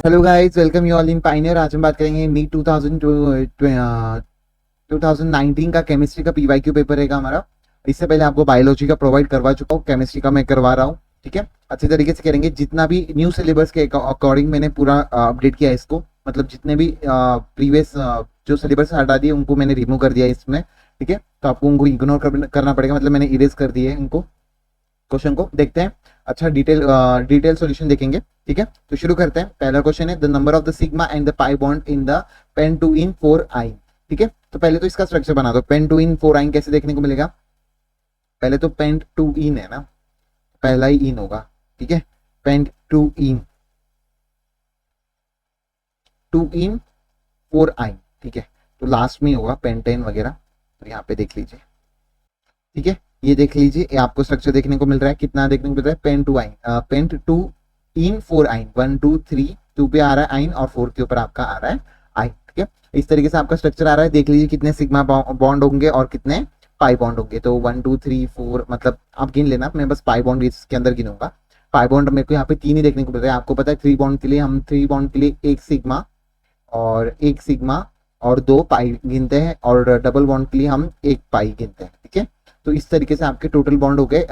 Hello guys, welcome you all in pioneer. आज हम बात करेंगे नीट 2019 का केमिस्ट्री का पीवाईक्यू पेपर रहेगा हमारा। इससे पहले आपको बायोलॉजी का प्रोवाइड करवा चुका हूँ, केमिस्ट्री का मैं करवा रहा हूँ। ठीक है, अच्छे तरीके से करेंगे। जितना भी न्यू सिलेबस के अकॉर्डिंग मैंने पूरा अपडेट किया है इसको, मतलब जितने भी प्रीवियस जो सिलेबस हटा दिए उनको मैंने रिमूव कर दिया है इसमें। ठीक है, तो आपको उनको इग्नोर करना पड़ेगा, मतलब मैंने इरेज कर दिए इनको। क्वेश्चन को देखते हैं, अच्छा डिटेल सॉल्यूशन देखेंगे। ठीक है, तो शुरू करते हैं। पहला क्वेश्चन है the number of the sigma and the pi bond in the pent two en 4 yne. ठीक है, तो पहले तो इसका स्ट्रक्चर बना दो। पेन टू इन 4 आइन कैसे देखने को मिलेगा? पहले तो पेन टू इन है ना, पहला ही इन होगा। ठीक है, पेन टू इन 4 आइन। ठीक है, तो लास्ट में होगा पेंटेन वगैरह, तो यहाँ पे देख लीजिए। ठीक है, ये देख लीजिए, ये आपको स्ट्रक्चर देखने को मिल रहा है। कितना देखने को मिल रहा है? Pent two yne, pent two en 4 yne. 1 2 3 2 पे आ रहा है आइन और 4 के ऊपर आपका आ रहा है आइन। ठीक है, इस तरीके से आपका स्ट्रक्चर आ रहा है। देख लीजिए कितने सिग्मा बॉन्ड होंगे और कितने पाई बॉन्ड होंगे। तो 1 2 3 4, मतलब आप गिन लेना, मैं बस पाई बॉन्ड इसके अंदर गिनूंगा। पाई बॉन्ड मेरे को यहाँ पे 3 ही देखने को मिल रहा है। आपको पता है 3 बॉन्ड के लिए हम 3 बॉन्ड के लिए एक सिग्मा और 2 पाई गिनते हैं, और डबल बॉन्ड के लिए हम 1 पाई गिनते हैं। ठीक है, तो इस तरीके से आपके टोटल बॉन्ड हो गए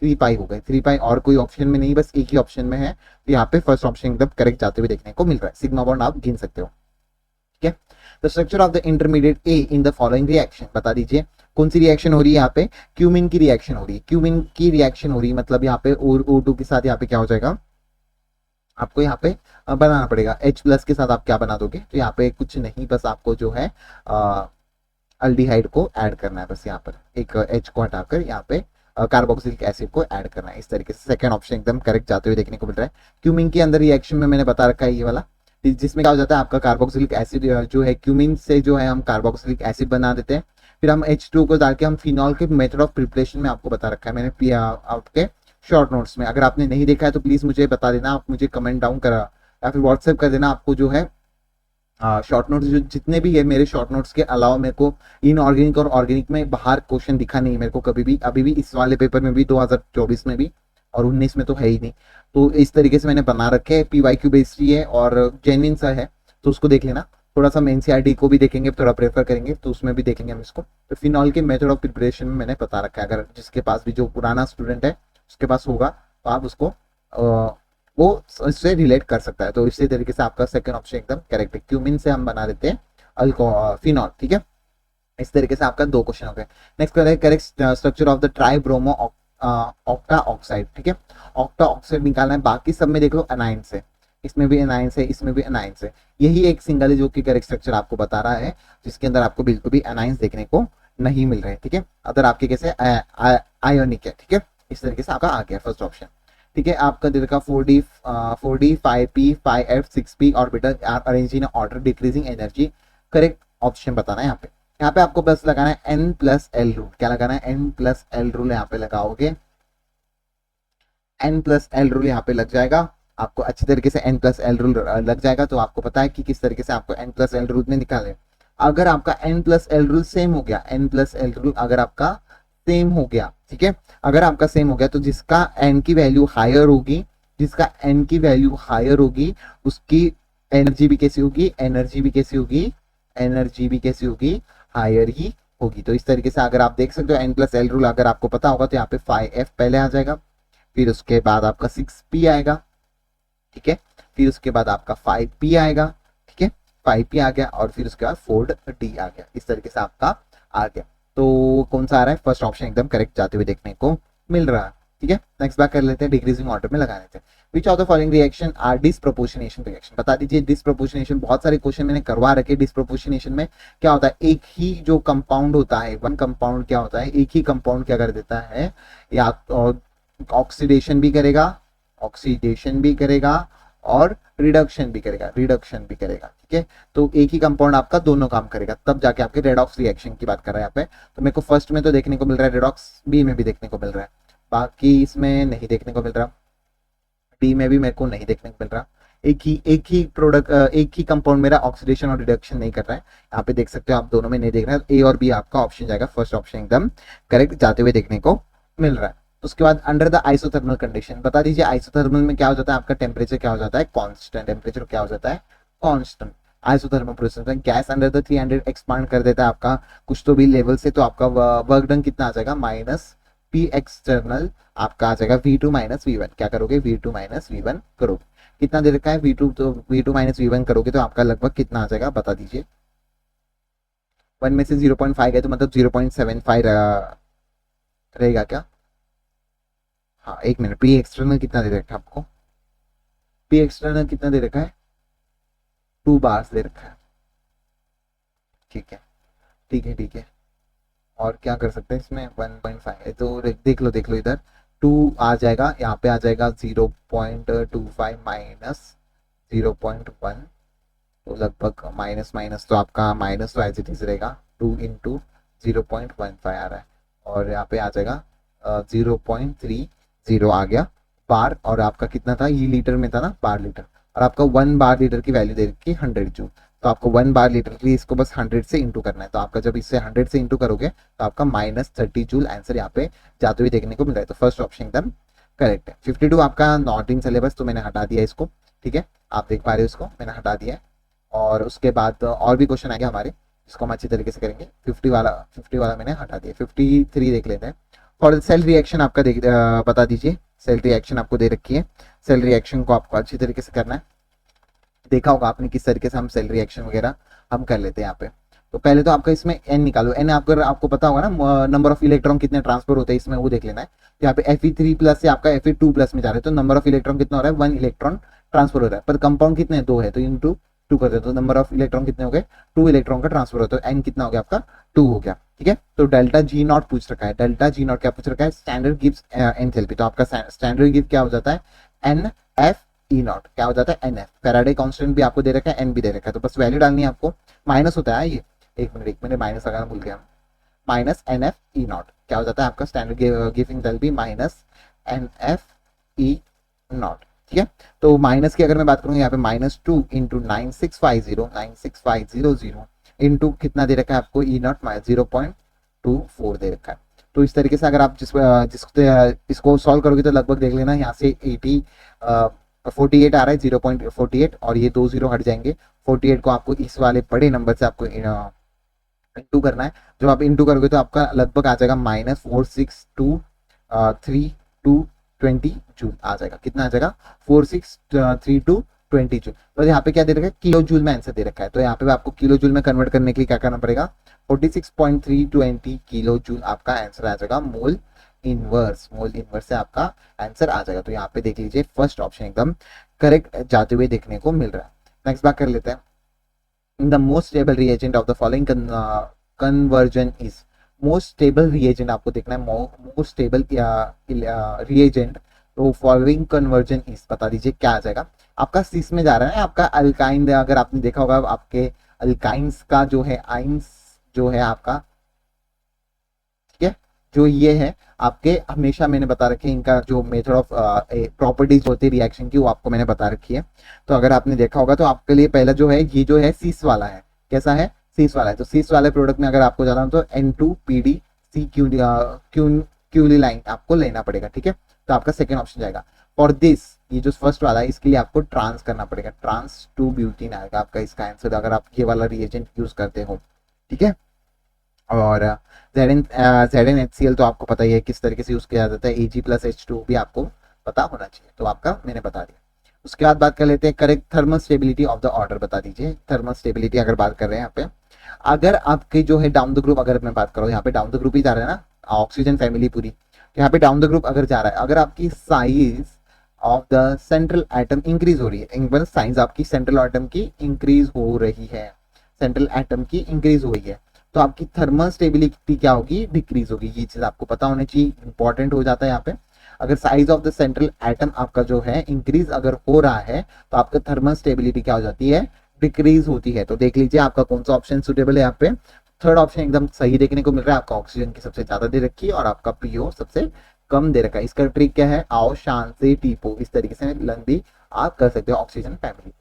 3 पाई हो गए। 3 पाई और कोई ऑप्शन में नहीं, बस एक ही ऑप्शन में है। तो यहाँ पे फर्स्ट ऑप्शन एकदम करेक्ट जाते हुए देखने को मिल रहा है। सिग्मा बॉन्ड आप गिन सकते हो। ठीक है, the structure of the intermediate A in the following reaction, बता दीजिए कौन सी रिएक्शन हो रही है यहाँ पे? क्यूमिन की रिएक्शन हो रही है। क्यूमिन की रिएक्शन हो रही है, मतलब यहाँ पे O2 के साथ यहाँ पे क्या हो जाएगा? आपको यहाँ पे बनाना पड़ेगा H+ के साथ। आप क्या बना दोगे? तो यहाँ पे कुछ नहीं, बस आपको जो है अल्डिहाइड को ऐड करना है। बस यहाँ पर एक H को हटाकर यहाँ पे कार्बोक्सिलिक एसिड को ऐड करना है। इस तरीके से सेकंड ऑप्शन एकदम करेक्ट जाते हुए देखने को मिल रहा है। क्यूमिन के अंदर रिएक्शन में मैंने बता रखा है ये वाला, जिसमें क्या हो जाता है आपका कार्बोक्सिलिक एसिड जो है, क्यूमिन से जो है हम कार्बोक्सिलिक एसिड बना देते हैं। फिर हम H2 को डाल के हम फिनॉल के मेथड ऑफ प्रिपरेशन में आपको बता रखा है मैंने आपके शॉर्ट नोट्स में। अगर आपने नहीं देखा है तो प्लीज मुझे बता देना, आप मुझे कमेंट डाउन करा या फिर व्हाट्सएप कर देना। आपको जो है शॉर्ट नोट्स जो जितने भी है मेरे शॉर्ट नोट्स के अलावा, मेरे को इनऑर्गेनिक और ऑर्गेनिक में बाहर क्वेश्चन दिखा नहीं मेरे को कभी भी, अभी भी, इस वाले पेपर में भी, 2024 में भी और 19 में तो है ही नहीं। तो इस तरीके से मैंने बना रखे हैं। पीवाईक्यू बेस्ड ही है और जेन्युइन सा है, तो उसको देख लेना। थोड़ा सा हम एनसीईआरटी को भी देखेंगे, थोड़ा प्रेफर करेंगे, तो उसमें भी देखेंगे हम इसको। तो फिनॉल के मेथड ऑफ प्रिपरेशन में मैंने बता रखा है। अगर जिसके पास भी, जो पुराना स्टूडेंट है उसके पास होगा, तो आप उसको वो इससे रिलेट कर सकता है। तो इसी तरीके से आपका सेकंड ऑप्शन एकदम करेक्ट है। क्यूमिन से हम बना देते हैं फिनॉल। ठीक है, इस तरीके से आपका 2 क्वेश्चन हो गए। Next correct structure of the tribromo octa oxide. ठीक है, ऑक्टा ऑक्साइड निकालना है। बाकी सब में देख लो एनाइन से, इसमें भी एनाइन से, इसमें भी एनाइन से। यही एक सिंगल है जो कि करेक्ट स्ट्रक्चर आपको बता रहा है, जिसके अंदर आपको बिल्कुल भी एनाइंस देखने को नहीं मिल रहे। ठीक है, अदर आपके कैसे आयोनिक है। ठीक है, इस तरीके से आपका आ गया फर्स्ट ऑप्शन। ठीक है, आपका दे रखा 4D 5P 5F 6P orbital are arrange in order decreasing energy. Correct option बताना है। यहाँ पे आपको बस लगाना है N+L रूल। क्या लगाना है? N+L रूल यहाँ पे लगाओगे, N+L रूल यहाँ पे लग जाएगा। आपको अच्छी तरीके से N+L रूल लग जाएगा, तो आपको पता है कि किस तरीके से आपको N+L रूल में निकाले। अगर आपका N+L रूल सेम हो गया, N+L रूल अगर आपका सेम हो गया, ठीक है, अगर आपका सेम हो गया, तो जिसका n की वैल्यू हायर होगी, जिसका n की वैल्यू हायर होगी, उसकी एनर्जी भी कैसी होगी? एनर्जी भी कैसी होगी? एनर्जी भी कैसी होगी? हायर ही होगी। तो इस तरीके से अगर आप देख सकते हो N+L रूल अगर आपको पता होगा, तो यहाँ पे 5F पहले आ जाएगा, फिर उसके बाद आपका 6P आएगा। ठीक है, फिर उसके बाद आपका 5P आएगा। ठीक है, 5P आ गया, और फिर उसके बाद 4D आ गया। इस तरीके से आपका आ गया। तो कौन सा आ रहा है? फर्स्ट ऑप्शन एकदम करेक्ट जाते हुए देखने को मिल रहा है। ठीक है, नेक्स्ट बात कर लेते हैं, डिक्रीजिंग ऑर्डर में लगा लेते हैं। Which of the following reaction are disproportionation reaction? बता दीजिए डिस्प्रोपोर्शनेशन। बहुत सारे क्वेश्चन मैंने करवा रखे। डिस्प्रोपोर्शनेशन में क्या होता है? एक ही जो कंपाउंड होता है, वन कंपाउंड क्या होता है? एक ही कंपाउंड क्या कर देता है, या ऑक्सीडेशन भी करेगा, ऑक्सीडेशन भी करेगा और रिडक्शन भी करेगा, रिडक्शन भी करेगा। ठीक है, तो एक ही कंपाउंड आपका दोनों काम करेगा, तब जाके आपके रेडॉक्स रिएक्शन की बात कर रहा है यहाँ पे। तो मेरे को फर्स्ट में तो देखने को मिल रहा है रेडॉक्स, बी में भी देखने को मिल रहा है, बाकी इसमें नहीं देखने को मिल रहा, डी में भी मेरे को नहीं देखने को मिल रहा। एक ही प्रोडक्ट, एक ही कंपाउंड मेरा ऑक्सीडेशन और रिडक्शन नहीं कर रहा है। यहाँ पे देख सकते हो आप, दोनों में नहीं देख रहे हैं। ए और बी आपका ऑप्शन जाएगा, फर्स्ट ऑप्शन एकदम करेक्ट जाते हुए देखने को मिल रहा है। उसके बाद अंडर द आइसोथर्मल कंडीशन बता दीजिए, आइसोथर्मल में क्या हो जाता है आपका टेम्परेचर क्या हो जाता है कांस्टेंट, टेम्परेचर क्या हो जाता है कांस्टेंट। आइसोथर्मल प्रोसेस में गैस अंडर द 300 एक्सपांड कर देता है आपका कुछ तो भी लेवल से, तो आपका वर्क डन कितना आ जाएगा माइनस पी एक्सटर्नल आपका आ जाएगा V2 माइनस V1। क्या करोगे V2 माइनस V1 करोगे, कितना दे रखा है V2, तो V2 माइनस V1 करोगे तो आपका लगभग कितना आ जाएगा बता दीजिए। 1 में से 0.5 गए तो मतलब 0.75 रहेगा क्या। हाँ एक मिनट, पी एक्सटर्नल कितना दे रखा है आपको, पी एक्सटर्नल कितना दे रखा है 2 बार्स दे रखा है। ठीक है ठीक है ठीक है, और क्या कर सकते हैं इसमें 1.5 है तो देख लो इधर 2 आ जाएगा, यहाँ पे आ जाएगा 0.25 माइनस 0.1, तो लगभग माइनस माइनस तो आपका माइनस तो एज इट इज रहेगा 2 इंटू 0.15 आ रहा है, और यहाँ पे आ जाएगा 0.30 आ गया बार, और आपका कितना था ये लीटर में था ना बार लीटर, और आपका 1 बार लीटर की वैल्यू दे रखी 100 जूल, तो आपको 1 बार लीटर के लिए इसको बस 100 से इंटू करना है, तो आपका जब इससे 100 से इंटू करोगे तो आपका -30 जूल आंसर यहाँ पे जाते हुए देखने को मिल रहा है, तो फर्स्ट ऑप्शन एकदम करेक्ट है। 52 आपका नॉट इन सिलेबस, तो मैंने हटा दिया इसको, ठीक है आप देख पा रहे हो इसको मैंने हटा दिया है। और उसके बाद और भी क्वेश्चन आएंगे हमारे, इसको हम अच्छी तरीके से करेंगे। 50 वाला मैंने हटा दिया, 53 देख लेते हैं। और सेल रिएक्शन आपका बता दीजिए, सेल रिएक्शन आपको दे रखी है, सेल रिएक्शन को आपको अच्छी तरीके से करना है, देखा होगा आपने किस तरीके से हम सेल रिएक्शन वगैरह हम कर लेते हैं यहाँ पे। तो पहले तो आपका इसमें एन निकालो, एन आपको पता होगा ना नंबर ऑफ इलेक्ट्रॉन कितने ट्रांसफर होते हैं इसमें, वो देख लेना है। तो यहाँ पे Fe3+ से आपका Fe2+ में जा रहे हैं, तो नंबर ऑफ इलेक्ट्रॉन कितना हो रहा है 1 इलेक्ट्रॉन ट्रांसफर हो रहा है, पर कंपाउंड कितने 2 है, तो इंटू 2 कर देते, तो नंबर ऑफ इलेक्ट्रॉन कितने हो गए 2 इलेक्ट्रॉन का ट्रांसफर होता है, एन कितना हो गया आपका 2 हो गया। ठीक है, तो डेल्टा जी नॉट पूछ रखा है, डेल्टा जी नॉट क्या पूछ रखा है स्टैंडर्ड गिव्स एंथैल्पी, तो आपका स्टैंडर्ड गिव क्या हो जाता है NF E नॉट, क्या हो जाता है NF। फैराडे कांस्टेंट भी आपको दे रखा है, एन भी दे रखा है, तो बस वैल्यू डालनी है आपको, माइनस होता है ये, एक मिनट माइनस लगाना भूल गया, माइनस NF E नॉट क्या हो जाता है आपका standard giving enthalpy minus NF E not. ठीक है, तो माइनस की अगर मैं बात करूँ यहाँ पे -2 इंटू 9650 इंटू कितना दे रखा है आपको E नॉट 0.24 दे रखा है। तो इस तरीके से अगर आप इसको सॉल्व करोगे तो लगभग देख लेना यहाँ से 48 आ रहा है 0.48, और ये 2 0 हट जाएंगे, 48 को आपको इस वाले बड़े नंबर से आपको इंटू करना है, जब आप इंटू करोगे तो आपका लगभग आ जाएगा -4632 जूल आ जाएगा, कितना आ जाएगा 4632 जूल। तो यहाँ पे क्या दे रखा है किलो जूल में आंसर दे रखा है, तो यहाँ पे आपको किलो जूल में कन्वर्ट करने के लिए क्या करना पड़ेगा 46.320 किलो जूल आपका आंसर आ जाएगा, मोल इनवर्स से आपका आंसर आ जाएगा। तो यहाँ पे देख लीजिए फर्स्ट ऑप्शन एकदम करेक्ट जाते हुए देखने को मिल रहा है। नेक्स्ट बात कर लेते हैं, in the most stable reagent of the following conversion is, most stable reagent आपको देखना है, मोस्ट स्टेबल रिएजेंट, तो फॉलोइंग कन्वर्जन इज बता दीजिए क्या आ जाएगा आपका, सिस में जा रहा है आपका अल्काइन, अगर आपने देखा होगा आपके अल्काइंस का जो है आइंस जो है आपका, ठीक है जो ये है आपके, हमेशा मैंने बता रखी है इनका जो मेथड ऑफ प्रॉपर्टीज होती है रिएक्शन की, वो आपको मैंने बता रखी है। तो अगर आपने देखा होगा तो आपके लिए पहला जो है ये जो है सीस वाला है, कैसा है सीस वाला है, तो सीस वाले प्रोडक्ट में अगर आपको जाना हो तो N2PD क्यूली लाइन आपको लेना पड़ेगा। ठीक है, तो आपका सेकेंड ऑप्शन जाएगा। फॉर दिस, ये जो फर्स्ट वाला है इसके लिए आपको ट्रांस करना पड़ेगा, ट्रांस 2 ब्यूटीन आएगा आपका इसका आंसर अगर आप ये वाला रिएजेंट यूज करते हो। ठीक है, और ZnHCl तो आपको पता ही है किस तरीके से यूज किया जाता है, Ag+H2 भी आपको पता होना चाहिए, तो आपका मैंने बता दिया। उसके बाद बात कर लेते हैं correct thermal stability of the order, बता दीजिए थर्मल स्टेबिलिटी अगर बात कर रहे हैं यहाँ पे, अगर आपके जो है डाउन द ग्रुप, अगर मैं बात करूँ यहाँ पे डाउन द ग्रुप ही जा रहा है ना ऑक्सीजन फैमिली पूरी, तो यहाँ पे डाउन द ग्रुप अगर जा रहा है, अगर आपकी size of the central atom increase हो रही है, साइज आपकी सेंट्रल एटम की इंक्रीज हो रही है, सेंट्रल एटम की इंक्रीज हो रही है, तो आपकी थर्मल स्टेबिलिटी क्या होगी डिक्रीज होगी, ये चीज आपको पता होनी चाहिए, इंपॉर्टेंट हो जाता है यहाँ पे। अगर size of the central atom आपका जो है इंक्रीज अगर हो रहा है तो आपका थर्मल स्टेबिलिटी क्या हो जाती है डिक्रीज होती है। तो देख लीजिए आपका कौन सा ऑप्शन सुटेबल है यहाँ पे, थर्ड ऑप्शन एकदम सही देखने को मिल रहा है, आपका ऑक्सीजन की सबसे ज्यादा दे रखी है और आपका पीओ सबसे कम दे रखा है। इसका ट्रिक क्या है, आओ शान से टीपो, इस तरीके से लंबी आप कर सकते हो ऑक्सीजन फैमिली।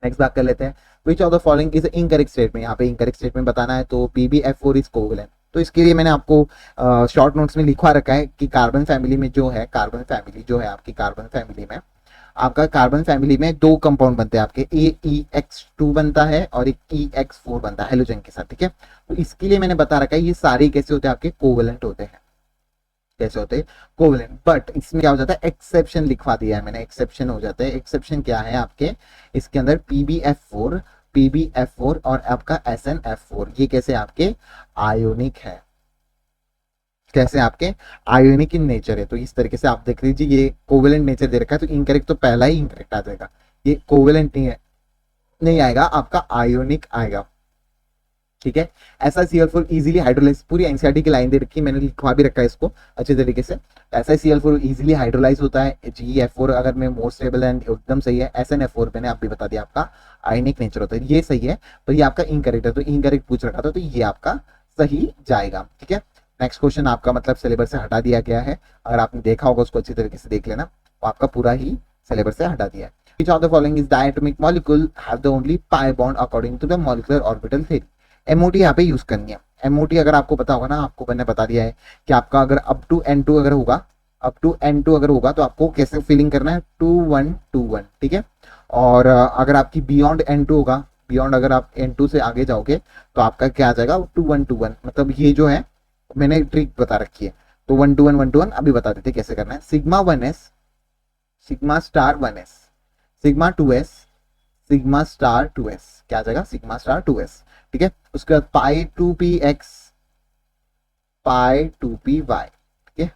नेक्स्ट बात कर लेते हैं, which of the following is incorrect statement, यहाँ पे इनकरेक्ट स्टेटमेंट बताना है, तो PbF4 इज कोवेलेंट, तो इसके लिए मैंने आपको शॉर्ट नोट्स में लिखवा रखा है कि कार्बन फैमिली में जो है, कार्बन फैमिली जो है आपकी, कार्बन फैमिली में आपका, कार्बन फैमिली में दो कंपाउंड बनते हैं आपके, AEX2 बनता है और एक EX4 बनता है हेलोजन के साथ, ठीक है। तो इसके लिए मैंने बता रखा है ये सारे कैसे होते हैं आपके, कोवेलेंट होते हैं। कैसे होते हैं, कोवेलेंट। बट इसमें क्या हो जाता है, एक्सेप्शन लिखवा दिया है मैंने, एक्सेप्शन हो जाता है। एक्सेप्शन क्या है आपके, इसके अंदर PbF4 और आपका SnF4, ये कैसे आपके आयोनिक है, कैसे आपके आयोनिक इन नेचर है। तो इस तरीके से आप देख लीजिए, ये कोवेलेंट नेचर दे रखा है, तो इनकरेक्ट तो पहला ही इनकरेक्ट आ जाएगा, ये कोवेलेंट नहीं है, नहीं आएगा, आपका आयोनिक आएगा, ठीक है। ऐसा Cl4 इजीली हाइड्रोलाइज, पूरी एनसीईआरटी की लाइन दे रखी है, मैंने लिखवा भी रखा है इसको अच्छे तरीके से। ऐसा Cl4 इजीली हाइड्रोलाइज होता है। GeF4 अगर में मोर स्टेबल एंड एकदम सही है। SnF4 मैंने आप भी बता दिया आपका आयनिक नेचर होता है, ये सही है, पर ये आपका इनकरेक्ट है, तो इनकरेक्ट पूछ रखा था, तो ये आपका सही जाएगा, ठीक है। नेक्स्ट क्वेश्चन आपका मतलब सिलेबस से हटा दिया गया है, अगर आपने देखा होगा उसको अच्छी तरीके से देख लेना, तो आपका पूरा ही सिलेबस से हटा दिया है। Which of the following is diatomic molecule have the only pi bond according to the molecular orbital theory? MOT यहाँ पे यूज करनी है। MOT अगर आपको पता होगा ना, आपको मैंने बता दिया है कि आपका अगर अप टू N2 अगर होगा, अप टू N2 अगर होगा तो आपको कैसे फिलिंग करना है, 2-1-2-1, ठीक है। और अगर आपकी बियॉन्ड N2 होगा, बियॉन्ड अगर आप N2 से आगे जाओगे तो आपका क्या आ जाएगा, 2-1-2-1। मतलब ये जो है मैंने ट्रिक बता रखी है, तो 1-2-1 अभी बता देते कैसे करना है। Sigma 1s, sigma star 1s, sigma 2s, sigma star 2s, क्या आ जाएगा, सिग्मा स्टार 2s, ठीक है। उसके बाद पाई 2px, पाई 2py, ठीक है।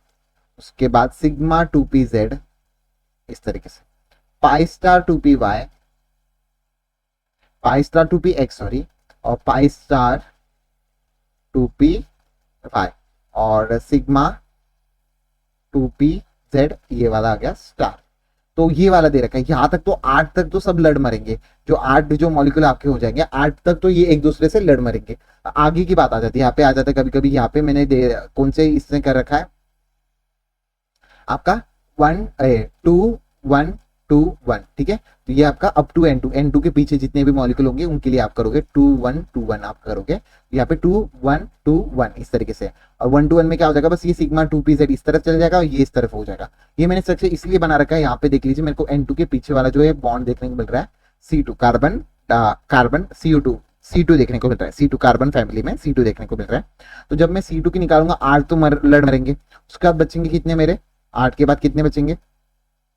उसके बाद सिग्मा 2pz, इस तरीके से pi star 2py, pi star 2px sorry, और पाई स्टार 2py, और सिग्मा 2pz, ये वाला आ गया स्टार। तो ये वाला दे रखा है, यहाँ तक तो 8 तक तो सब लड़ मरेंगे, जो 8 जो मॉलिक्यूल आपके हो जाएंगे 8 तक तो ये एक दूसरे से लड़ मरेंगे। आगे की बात आ जाती है, यहाँ पे आ जाता है कभी कभी, यहाँ पे मैंने कौन से इसने कर रखा है आपका 1-2-1-2-1, ठीक है। तो ये आपका अप टू N2 के पीछे जितने भी मॉलिक्यूल होंगे उनके लिए आप करोगे 2-1-2-1 आप करोगे, यहाँ पे 2-1-2-1 इस तरीके से। और 1-2-1 में क्या हो जाएगा, बस ये सिग्मा 2pz इस तरफ चल जाएगा और ये इस तरफ हो जाएगा। ये मैंने स्ट्रक्चर इसलिए बना रखा है, यहाँ पे देख लीजिए मेरे को N2 के पीछे वाला जो है बॉन्ड देखने को मिल रहा है, C2 कार्बन, कार्बन C2 देखने को मिल रहा है, C2 कार्बन फैमिली में C2 देखने को मिल रहा है। तो जब मैं C2 की निकालूंगा 8 तो लड़ मरेंगे, उसके बाद बचेंगे कितने मेरे, 8 के बाद कितने बचेंगे,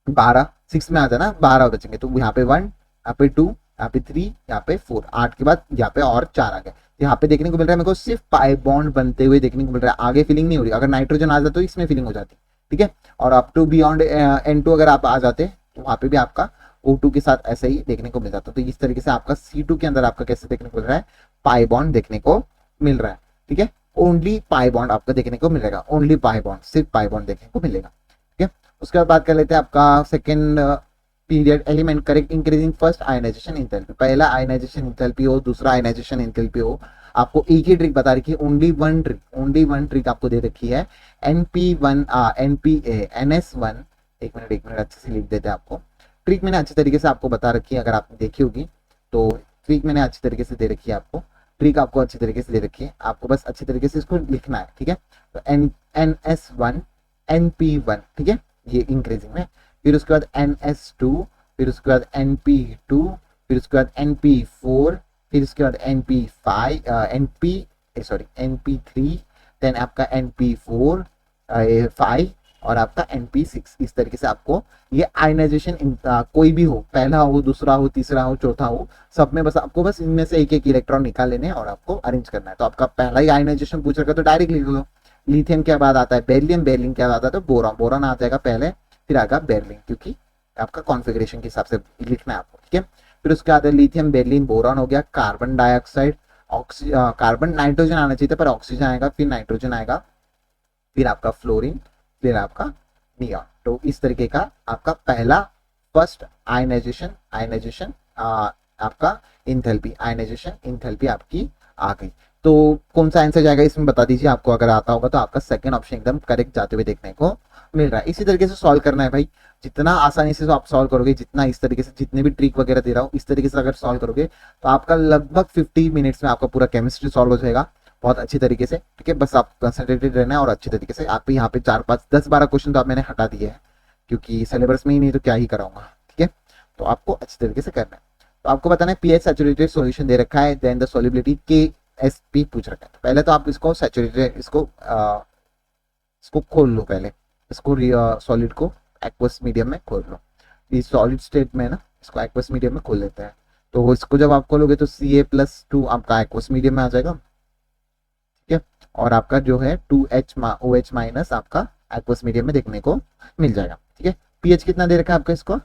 12, 6 में आ जाना 12 बचेंगे। तो यहाँ पे 1, यहाँ पे 2, यहाँ पे 3, यहाँ पे 4, 8 के बाद यहाँ पे और 4 आ गए। यहाँ पे देखने को मिल रहा है मेरे को सिर्फ पाई बॉन्ड बनते हुए देखने को मिल रहा है, आगे फिलिंग नहीं हो रही। अगर नाइट्रोजन आ जाता तो इसमें फिलिंग हो जाती, ठीक है। और अप टू बियॉन्ड N2 अगर आप आ जाते तो वहां पे भी आपका O2 के साथ ऐसे ही देखने को मिल जाता। तो इस तरीके से आपका C2 के अंदर आपका कैसे देखने को मिल रहा है, पाई बॉन्ड देखने को मिल रहा है, ठीक है। ओनली पाई बॉन्ड आपको देखने को मिलेगा, ओनली पाई बॉन्ड, सिर्फ पाई बॉन्ड देखने को मिलेगा, ठीक है। उसके बाद बात कर लेते हैं आपका second period element correct increasing first ionization enthalpy. पहला आयनाइजेशन एंथैल्पी हो, दूसरा आयनाइजेशन एंथैल्पी हो, आपको एक ही ट्रिक बता रखी है, ओनली वन ट्रिक आपको दे रखी है, NP1 NPA NS1। एक मिनट अच्छे से लिख देते हैं आपको, ट्रिक मैंने अच्छे तरीके से आपको बता रखी है, अगर आपने देखी होगी तो ट्रिक मैंने अच्छी तरीके से दे रखी है आपको, ट्रिक आपको अच्छी तरीके से दे रखी है, आपको बस अच्छी तरीके से इसको लिखना है, ठीक है। तो NS1 NP1, ठीक है, ये इंक्रीजिंग में, फिर उसके बाद NS2, फिर उसके बाद NP2, फिर उसके बाद NP4, फिर उसके बाद NP3, देन आपका NP4 5 और आपका NP6। इस तरीके से आपको ये आयनाइजेशन कोई भी हो, पहला हो, दूसरा हो, तीसरा हो, चौथा हो, सब में बस आपको बस इनमें से एक एक इलेक्ट्रॉन निकाल लेने और आपको अरेंज करना है। तो आपका पहला ही आयनाइजेशन पूछ रखा तो डायरेक्ट लिख लो, लिथियम के बाद आता है बेरिलियम, बेरिलियम के बाद आता है तो बोरॉन, बोरॉन आ जाएगा पहले, फिर आएगा बेरिलियम, क्योंकि आपका कॉन्फ़िगरेशन के हिसाब से लिखना है आपको, ठीक है। फिर उसके बाद लिथियम, बेरिलियम, बोरॉन हो गया, कार्बन डाइऑक्साइड, कार्बन, नाइट्रोजन आना चाहिए था पर ऑक्सीजन आएगा, फिर नाइट्रोजन आएगा, फिर आपका फ्लोरीन, फिर आपका नियॉन। तो इस तरीके का आपका पहला फर्स्ट आयनाइजेशन आपका इंथैल्पी, आयनाइजेशन इंथैल्पी आपकी आ गई। तो कौन सा आंसर जाएगा इसमें बता दीजिए, आपको अगर आता होगा तो आपका सेकंड ऑप्शन एकदम करेक्ट जाते हुए देखने को मिल रहा है। इसी तरीके से सॉल्व करना है भाई, जितना आसानी से आप सॉल्व करोगे, जितना इस तरीके से, जितने भी ट्रिक वगैरह दे रहा हूँ इस तरीके से अगर सॉल्व करोगे तो आपका लगभग 50 मिनट्स में आपका पूरा केमिस्ट्री सॉल्व हो जाएगा। बहुत अच्छी तरीके से, ठीक है। बस आप कंसंट्रेटेड रहना है और अच्छी तरीके से। आप यहाँ पे 4 5 10 12 क्वेश्चन तो आप मैंने हटा दिए हैं क्योंकि सिलेबस में ही नहीं तो क्या ही कराऊंगा, ठीक है। तो आपको अच्छी तरीके से करना है। तो आपको बताना है पीएच सैचुरेटेड सॉल्यूशन दे रखा है, देन द सॉल्युबिलिटी KSP पूछ रखा है। तो पहले तो आप इसको सैचुरेटेड इसको खोल लो पहले, इसको सॉलिड को एक्वस मीडियम में खोल लो। ये सॉलिड स्टेट में है ना, इसको एक्वस मीडियम में खोल लेते हैं। तो इसको जब आप खोलोगे तो Ca+2 आपका एक्वस मीडियम में आ जाएगा, ठीक है। और आपका जो है OH माइनस आपका एक्वस मीडियम में देखने को मिल जाएगा, ठीक है। पीएच कितना दे रखा है आपका इसको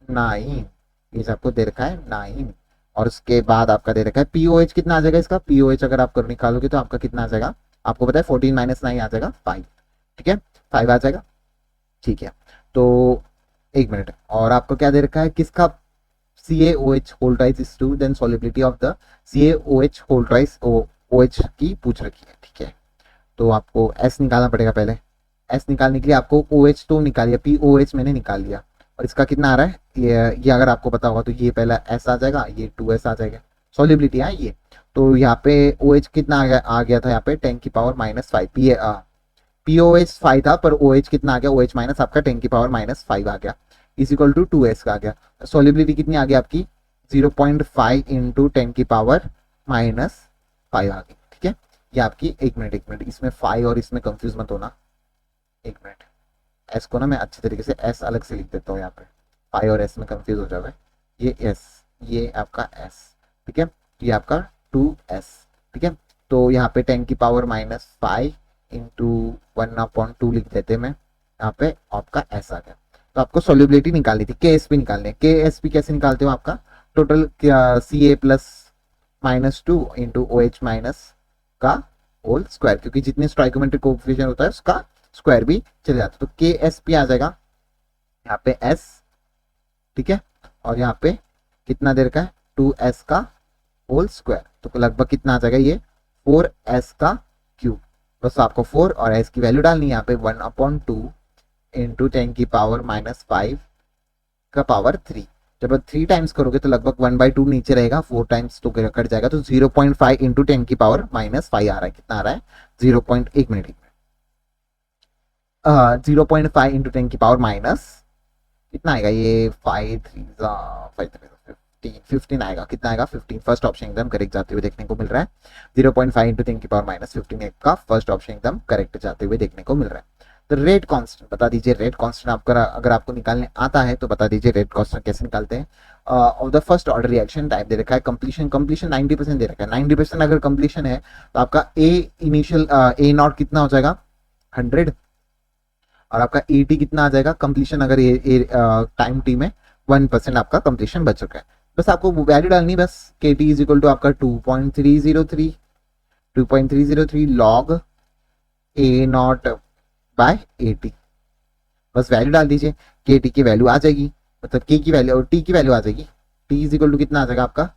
9, पीएच आपको दे रखा है 9। और उसके बाद आपका दे रखा है पीओएच कितना आ जाएगा इसका, पीओएच अगर आप निकालोगे तो आपका कितना आ जाएगा, आपको पता है 14 - 9 आ जाएगा 5, ठीक है, 5 आ जाएगा, ठीक है। तो एक मिनट, और आपको क्या दे रखा है किसका CaOH whole twice is 2, then solubility of the CaOH whole twice OH की पूछ रखी है, ठीक है। तो आपको S निकालना पड़ेगा पहले। S निकालने के लिए आपको OH तो निकाल लिया, POH मैंने निकाल लिया, और इसका कितना आ रहा है ये अगर आपको पता होगा तो ये पहला S आ जाएगा, ये 2S आ जाएगा, सॉल्युबिलिटी है ये। तो यहाँ पे OH कितना आ गया था यहाँ पे 10⁻⁵ POH 5 था पर OH कितना आ गया, OH माइनस आपका 10⁻⁵ आ गया, इज इक्वल टू 2S का आ गया। सॉल्युबिलिटी कितनी आ गई आपकी 0.5 इंटू 10⁻⁻5 आ गई, ठीक है। ये आपकी एक मिनट इसमें 5 और इसमें कंफ्यूज मत होना, एक मिनट। S को ना मैं अच्छे तरीके से S अलग से लिख देता हूँ, यहाँ पे 5 और S में कंफ्यूज हो जाए, ये S, ये आपका S, ठीक है, ये आपका 2S, ठीक है। तो यहाँ पे 10⁻⁵ इंटू 1/2 लिख देते मैं, यहाँ पे आपका S आ गया। तो आपको सॉल्युबिलिटी निकालनी थी, KSP निकालने। KSP कैसे निकालते हो, आपका total Ca+-2 into OH minus का होल स्क्वायर, क्योंकि जितने स्टोइकोमेट्रिक कोएफिशिएंट होता है उसका स्क्वायर भी चले जाता है। तो KSP आ जाएगा यहाँ पे S, ठीक है, और यहाँ पे कितना दे रखा है 2S का होल स्क्वायर, तो लगभग कितना आ जाएगा ये 4S का क्यूब। बस आपको 4 और S की वैल्यू डालनी है यहाँ पे 1/2 इंटू 10⁻⁵ का पावर 3। जब 3 टाइम्स करोगे तो लगभग 1/2 नीचे रहेगा, 4 टाइम्स तो कट जाएगा, तो 0.5 इंटू 10⁻⁵ आ रहा है, कितना आ रहा है 0.1 मिनट 0.5 इंटू 10⁻⁻, कितना आएगा ये 15 आएगा, कितना आएगा 15। फर्स्ट ऑप्शन एकदम करेक्ट जाते हुए देखने को मिल रहा है, 0.5 इंटू 10⁻⁻15 का फर्स्ट ऑप्शन एकदम करेक्ट जाते हुए देखने को मिल रहा है। तो रेट कांस्टेंट बता दीजिए, रेट कांस्टेंट आपका अगर आपको निकालने आता है तो बता दीजिए रेट कांस्टेंट कैसे निकालते हैं। Of the first order reaction time दे रखा है, कंप्लीशन 90% दे रखा है, 90% अगर कंप्लीशन है तो आपका A0 कितना हो जाएगा 100, और आपका AT कितना आ जाएगा कंप्लीशन, अगर टाइम टी में 1% आपका कंप्लीशन बच चुका है। बस आपको वैल्यू डालनी, बस KT इज इक्वल टू आपका 2.303 लॉग A0 बाय AT, बस वैल्यू डाल दीजिए, KT की वैल्यू आ जाएगी, मतलब K की वैल्यू और T की वैल्यू आ जाएगी। T इज इक्वल टू कितना आ जाएगा आपका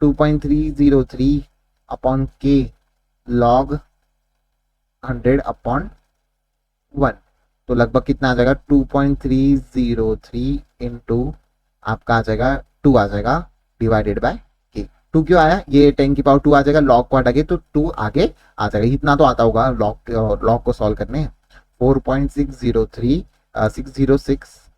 2.303 अपॉन K लॉग 100/1, तो लगभग कितना आ जाएगा 2.303 इंटू आपका आ जाएगा 2 आ जाएगा डिवाइडेड बाय K। 2 क्यों आया, ये 10⁻2 आ जाएगा, लॉग को हटा के तो 2 आगे आ जाएगा, इतना तो आता होगा लॉग को सॉल्व करने। 4.606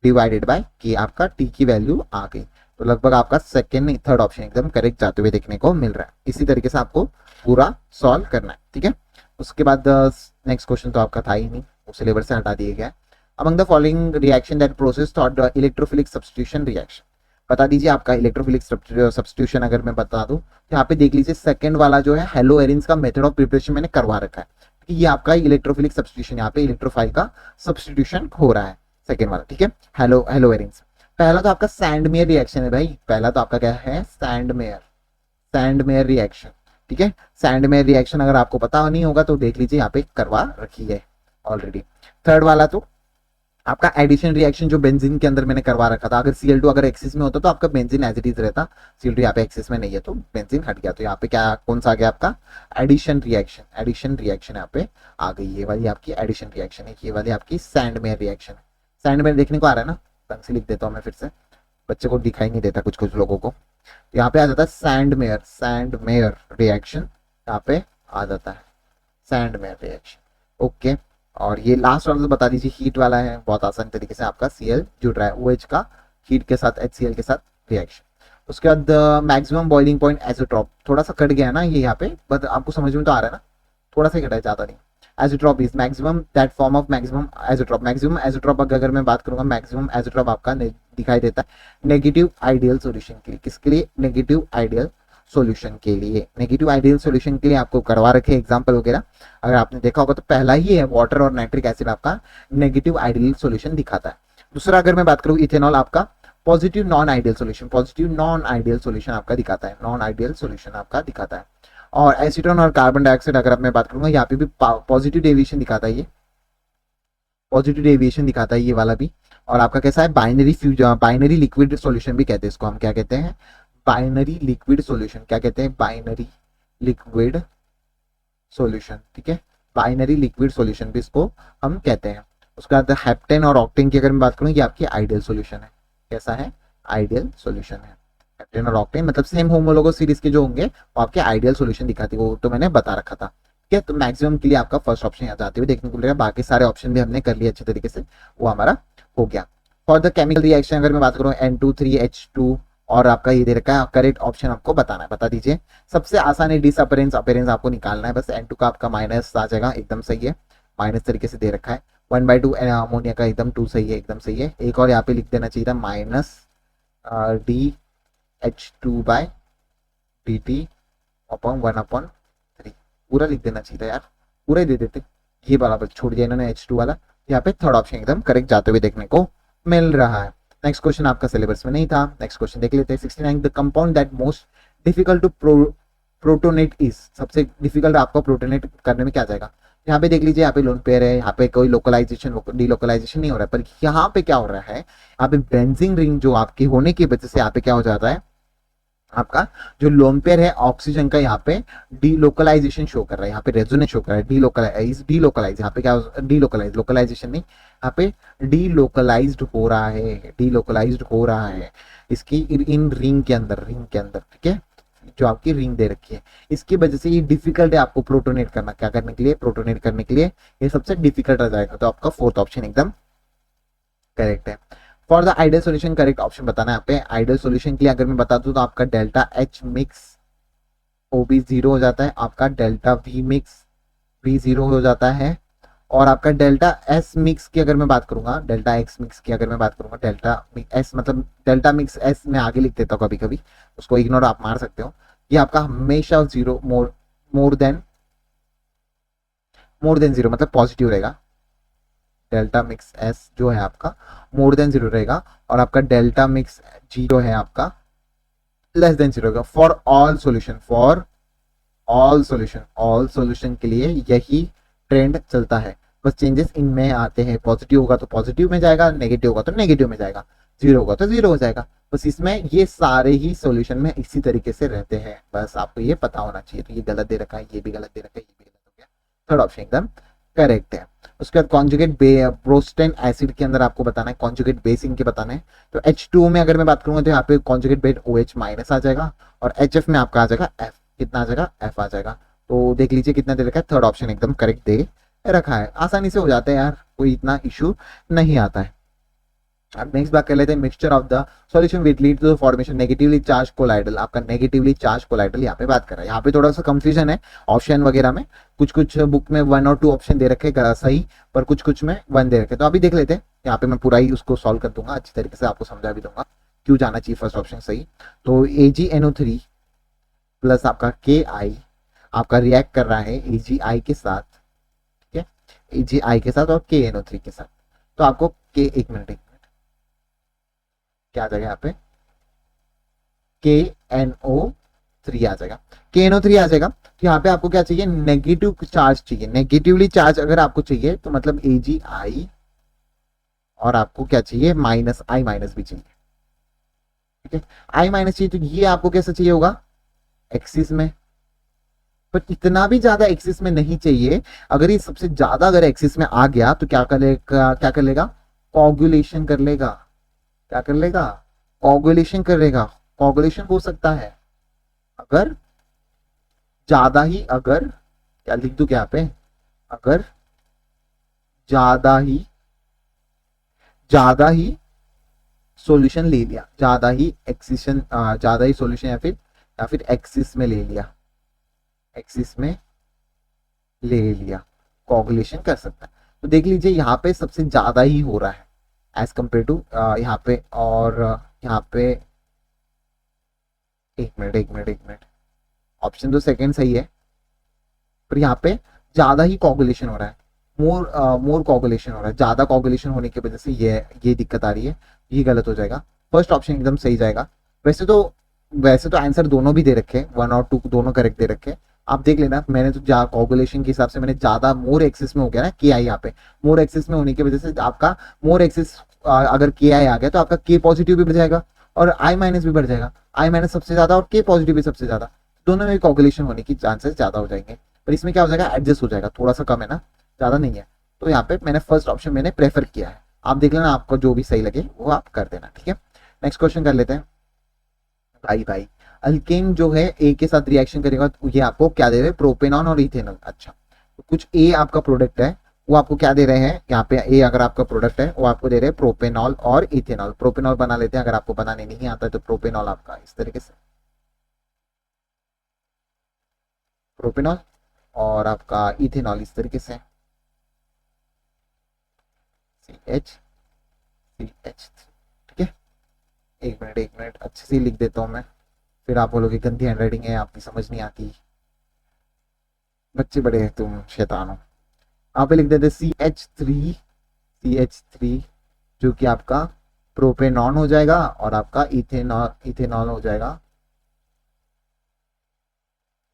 डिवाइडेड बाय K, आपका T की वैल्यू आ गई। तो लगभग आपका सेकेंड थर्ड ऑप्शन एकदम करेक्ट जाते हुए देखने को मिल रहा है। इसी तरीके से आपको पूरा सॉल्व करना है, ठीक है। उसके बाद नेक्स्ट क्वेश्चन तो आपका था ही नहीं, उस सिलेबस से हटा दिया गया। Among the following reaction that process thought electrophilic substitution reaction, बता दीजिए आपका इलेक्ट्रोफिलिक सब्स्टिट्यूशन अगर मैं बता दूं तो यहाँ पे देख लीजिए सेकंड वाला जो है हेलो एरिन्स का मेथड ऑफ प्रिपरेशन मैंने करवा रखा है, ये आपका इलेक्ट्रोफिलिक सब्स्टिट्यूशन, यहाँ पे इलेक्ट्रोफाइल का सब्स्टिट्यूशन हो रहा है सेकंड वाला, ठीक है। हेलो एरिन्स पहला तो आपका सैंडमेयर रिएक्शन है भाई, पहला तो आपका क्या है सैंडमेयर रिएक्शन, ठीक है। सैंडमेयर रिएक्शन अगर आपको पता नहीं होगा तो देख लीजिए यहाँ पे करवा रखी है ऑलरेडी। थर्ड वाला तो आपका एडिशन रिएक्शन जो बेंजीन के अंदर मैंने करवा रखा था, अगर Cl2 अगर एक्सिस में होता तो आपका बेंजीन एज इट इज रहता, Cl2 यहाँ पे एक्सिस में नहीं है तो बेंजीन हट गया, तो यहाँ पे क्या कौन सा आ गया आपका एडिशन रिएक्शन यहाँ पे आ गई, ये वाली आपकी एडिशन रिएक्शन है, ये वाली आपकी सैंडमेयर रिएक्शन। सैंडमेयर देखने को आ रहा है ना, ढंग से लिख देता हूँ मैं फिर से, बच्चे को दिखाई नहीं देता कुछ लोगों को। यहाँ पे आ जाता है सैंडमेयर रिएक्शन, यहाँ पे आ जाता है सैंड में रिएक्शन। ओके, और ये लास्ट वाला तो बता दीजिए, हीट वाला है, बहुत आसान तरीके से आपका Cl जुड़ रहा है OH का हीट के साथ, HCl के साथ रिएक्शन। उसके बाद मैक्सिमम बॉइलिंग पॉइंट एज़ोट्रॉप, थोड़ा सा कट गया ना ये यहाँ पे, बट आपको समझ में तो आ रहा है ना, थोड़ा सा कटा है, ज्यादा नहीं। Azeotrope is maximum that form of maximum azeotrope. Maximum azeotrope अगर मैं बात करूंगा, मैक्सिमम एज़ोट्रॉप आपका दिखाई देता है नेगेटिव आइडियल सॉल्यूशन के लिए। किसके लिए? नेगेटिव आइडियल सॉल्यूशन के लिए। नेगेटिव आइडियल सॉल्यूशन के लिए आपको करवा रखे एग्जांपल वगैरह, अगर आपने देखा होगा तो पहला ही है, वाटर और नाइट्रिक एसिड आपका नेगेटिव आइडियल सॉल्यूशन दिखाता है। दूसरा अगर मैं बात करूं इथेनॉल, आपका positive non ideal solution, positive non ideal solution आपका दिखाता है, नॉन आइडियल सॉल्यूशन आपका दिखाता है। और एसीटोन और कार्बन डाइऑक्साइड अगर मैं बात करूंगा, यहाँ पे भी पॉजिटिव डेविएशन दिखाता है, ये पॉजिटिव डेविएशन दिखाता है ये वाला भी। और आपका कैसा है? Binary fusion, binary liquid solution भी कहते हैं इसको, हम क्या कहते हैं? Binary liquid solution. क्या कहते हैं? Binary liquid solution. ठीक है, बाइनरी लिक्विड सॉल्यूशन भी इसको हम कहते हैं। उसके बाद हेप्टेन और ऑक्टेन की अगर मैं बात करूँ, ये आपकी आइडियल सॉल्यूशन है। कैसा है? आइडियल सॉल्यूशन है। हेप्टेन और ऑक्टेन मतलब सेम होमोलोगस सीरीज के जो होंगे वो आपके आइडियल सॉल्यूशन दिखाती है, वो तो मैंने बता रखा था। ठीक है, तो मैक्सिमम के लिए आपका फर्स्ट ऑप्शन यहाँ जाते हुए देखने को मिलेगा। बाकी सारे ऑप्शन भी हमने कर लिए अच्छे तरीके से, वो हमारा हो गया। फॉर द केमिकल रिएक्शन अगर मैं बात करूँ, N2 3H2, और आपका ये दे रखा है, करेक्ट ऑप्शन आपको बताना है, बता दीजिए। सबसे आसान है डिसअपेरेंस, अपेरेंस आपको निकालना है बस। N2 का आपका माइनस आ जाएगा, एकदम सही है, माइनस तरीके से दे रखा है। 1/2 अमोनिया का एकदम 2 सही है, एकदम सही है। एक और यहाँ पे लिख देना चाहिए था, माइनस DH2/dt अपॉन 1/3, पूरा लिख देना चाहिए था यार, पूरा ही दे देते, ये वाला बस छोड़ दिया इन्होंने H2 वाला। यहाँ पे थर्ड ऑप्शन एकदम करेक्ट जाते हुए देखने को मिल रहा है। नेक्स्ट क्वेश्चन आपका सिलेबस में नहीं था, नेक्स्ट क्वेश्चन देख लेते हैं। 69 the compound that most difficult to protonate is, सबसे डिफिकल्ट आपको प्रोटोनेट करने में क्या जाएगा? यहाँ पे देख लीजिए, यहाँ पे लोन पेयर है, यहाँ पे कोई लोकलाइजेशन डिलोकलाइजेशन नहीं हो रहा है, पर यहाँ पे क्या हो रहा है, यहाँ पे बेंजीन रिंग जो आपकी होने की वजह से यहाँ पे क्या हो जाता है, आपका जो लोन पेयर है ऑक्सीजन का, यहाँ पे डीलोकलाइजेशन शो कर रहा है, यहाँ पे रेजोनेंस शो कर रहा है, डीलोकलाइज, यहाँ पे क्या डीलोकलाइज, लोकलाइजेशन नहीं, यहाँ पे डीलोकलाइज्ड हो रहा है, डीलोकलाइज्ड हो रहा है इसकी इन रिंग के अंदर, ठीक है, जो आपकी रिंग दे रखी है, इसकी वजह से ये डिफिकल्ट है आपको प्रोटोनेट करना। क्या करने के लिए? प्रोटोनेट करने के लिए ये सबसे डिफिकल्ट रह जाएगा, तो आपका फोर्थ ऑप्शन एकदम करेक्ट है। For the ideal solution correct option बताना है यहाँ पे। आइडियल सॉल्यूशन के लिए अगर मैं बता दूं तो आपका डेल्टा H मिक्स O भी 0 हो जाता है, आपका डेल्टा V मिक्स भी 0 हो जाता है, और आपका डेल्टा S मिक्स की अगर मैं बात करूंगा, डेल्टा X मिक्स की अगर मैं बात करूंगा, डेल्टा S मतलब डेल्टा मिक्स S में आगे लिख देता हूँ कभी कभी, उसको इग्नोर आप मार सकते हो। ये आपका हमेशा 0 मोर देन 0 मतलब पॉजिटिव रहेगा। डेल्टा मिक्स S जो है आपका मोर देन 0 रहेगा, और आपका डेल्टा मिक्स G जो है आपका लेस देन 0 रहेगा। For all solution, all solution के लिए यही ट्रेंड चलता है, बस चेंजेस इनमें आते हैं। पॉजिटिव होगा तो पॉजिटिव में जाएगा, नेगेटिव होगा तो नेगेटिव में जाएगा, 0 होगा तो 0 हो जाएगा। बस इसमें ये सारे ही सॉल्यूशन में इसी तरीके से रहते हैं, बस आपको ये पता होना चाहिए। तो ये गलत दे रखा है, ये भी गलत दे रखा है, ये भी गलत हो गया, थर्ड ऑप्शन एकदम करेक्ट है। उसके बाद कॉन्जुगेट प्रोस्टेन एसिड के अंदर आपको बताना है, कॉन्जुगेट बेस इनके बताना है। तो H2O में अगर मैं बात करूंगा तो यहाँ पे कॉन्जुगेट बेस OH माइनस आ जाएगा, और HF में आपका आ जाएगा F, कितना आ जाएगा? F आ जाएगा। तो देख लीजिए कितना दे रखा है, थर्ड ऑप्शन एकदम करेक्ट दे रखा है, आसानी से हो जाता है यार, कोई इतना इशू नहीं आता है। अब नेक्स्ट बात कर लेते हैं, mixture of the solution with lead to the formation negatively charge colloidal. आपका नेगेटिवली चार्ज कोलाइडल यहाँ पे बात कर रहा है, यहाँ पे थोड़ा सा कंफ्यूजन है ऑप्शन वगैरह में, कुछ बुक में 1 और 2 ऑप्शन दे रखे सही, पर कुछ में 1 दे रखे। तो अभी देख लेते हैं, यहाँ पे मैं पूरा ही उसको सॉल्व कर दूंगा, अच्छी तरीके से आपको समझा भी दूंगा क्यों जाना चाहिए फर्स्ट ऑप्शन सही। तो AgNO3 प्लस आपका Ki आपका रिएक्ट कर रहा है AgI के साथ, ठीक है, AgI के साथ और KNO3 के साथ। तो आपको एक मिनट क्या आ जाएगा यहाँ पे, KNO3 आ जाएगा, KNO3 आ जाएगा। तो यहाँ पे आपको क्या चाहिए? नेगेटिव चार्ज चाहिए, नेगेटिवली चार्ज अगर आपको चाहिए तो मतलब AgI, और आपको क्या चाहिए? -I माइनस भी चाहिए, ठीक है, I माइनस चाहिए। तो ये आपको कैसे चाहिए होगा? एक्सिस में, पर इतना भी ज्यादा एक्सिस में नहीं चाहिए। अगर ये सबसे ज्यादा अगर एक्सिस में आ गया तो क्या कर लेगा? कोगुलेशन कर लेगा। क्या कर लेगा? कोगुलेशन करेगा। कोगुलेशन हो सकता है अगर ज्यादा ही, अगर क्या लिख दूं क्या यहाँ पे, अगर ज्यादा ही सॉल्यूशन ले लिया, ज्यादा ही सॉल्यूशन, या फिर एक्सिस में ले लिया, एक्सिस में ले लिया, कोगुलेशन कर सकता है। तो देख लीजिए यहाँ पे सबसे ज्यादा ही हो रहा है एज कंपेयर टू यहाँ पे, और यहाँ पे एक मिनट, ऑप्शन तो सेकंड सही है, पर यहाँ पे ज्यादा ही कोगुलेशन हो रहा है, मोर कोगुलेशन हो रहा है, ज्यादा कोगुलेशन होने की वजह से ये दिक्कत आ रही है, ये गलत हो जाएगा। फर्स्ट ऑप्शन एकदम सही जाएगा। वैसे तो आंसर दोनों भी दे रखे, 1 और 2 दोनों करेक्ट दे रखे। आप देख लेना, मैंने तो कोगुलेशन के हिसाब से मैंने ज्यादा मोर एक्सिस में हो गया ना के आई, यहाँ पे मोर एक्सिस में होने की वजह से आपका मोर एक्सिस अगर के आई आ गया तो आपका के पॉजिटिव भी बढ़ जाएगा और आई माइनस भी बढ़ जाएगा, आई माइनस सबसे ज्यादा और के पॉजिटिव भी सबसे ज्यादा, दोनों में कोगुलेशन होने की चांसेस ज्यादा हो जाएंगे। पर इसमें क्या हो जाएगा, एडजस्ट हो जाएगा, थोड़ा सा कम है ना, ज्यादा नहीं है। तो यहाँ पे मैंने फर्स्ट ऑप्शन मैंने प्रेफर किया है। आप देख लेना, आपको जो भी सही लगे वो आप कर देना, ठीक है। नेक्स्ट क्वेश्चन कर लेते हैं। भाई अल्केन जो है ए के साथ रिएक्शन करेगा तो ये आपको क्या दे रहे हैं, प्रोपेनॉन और इथेनॉल। अच्छा, तो कुछ ए आपका प्रोडक्ट है, वो आपको क्या दे रहे हैं, यहाँ पे ए अगर आपका प्रोडक्ट है वो आपको दे रहे हैं प्रोपेनॉल और इथेनॉल। प्रोपेनॉल बना लेते हैं, अगर आपको बनाने नहीं आता है तो प्रोपेनॉल आपका इस तरीके से, प्रोपेनॉल, और आपका इथेनॉल इस तरीके से CH CH, ठीक है। एक मिनट अच्छे से लिख देता हूँ मैं, फिर आप बोलोगे गंदी हैंडराइटिंग है, आपकी समझ नहीं आती, बच्चे बड़े हैं तुम, शैतान हो। आप पे लिख देते CH3 जो कि आपका प्रोपेनॉन हो जाएगा और आपका इथेनॉल हो जाएगा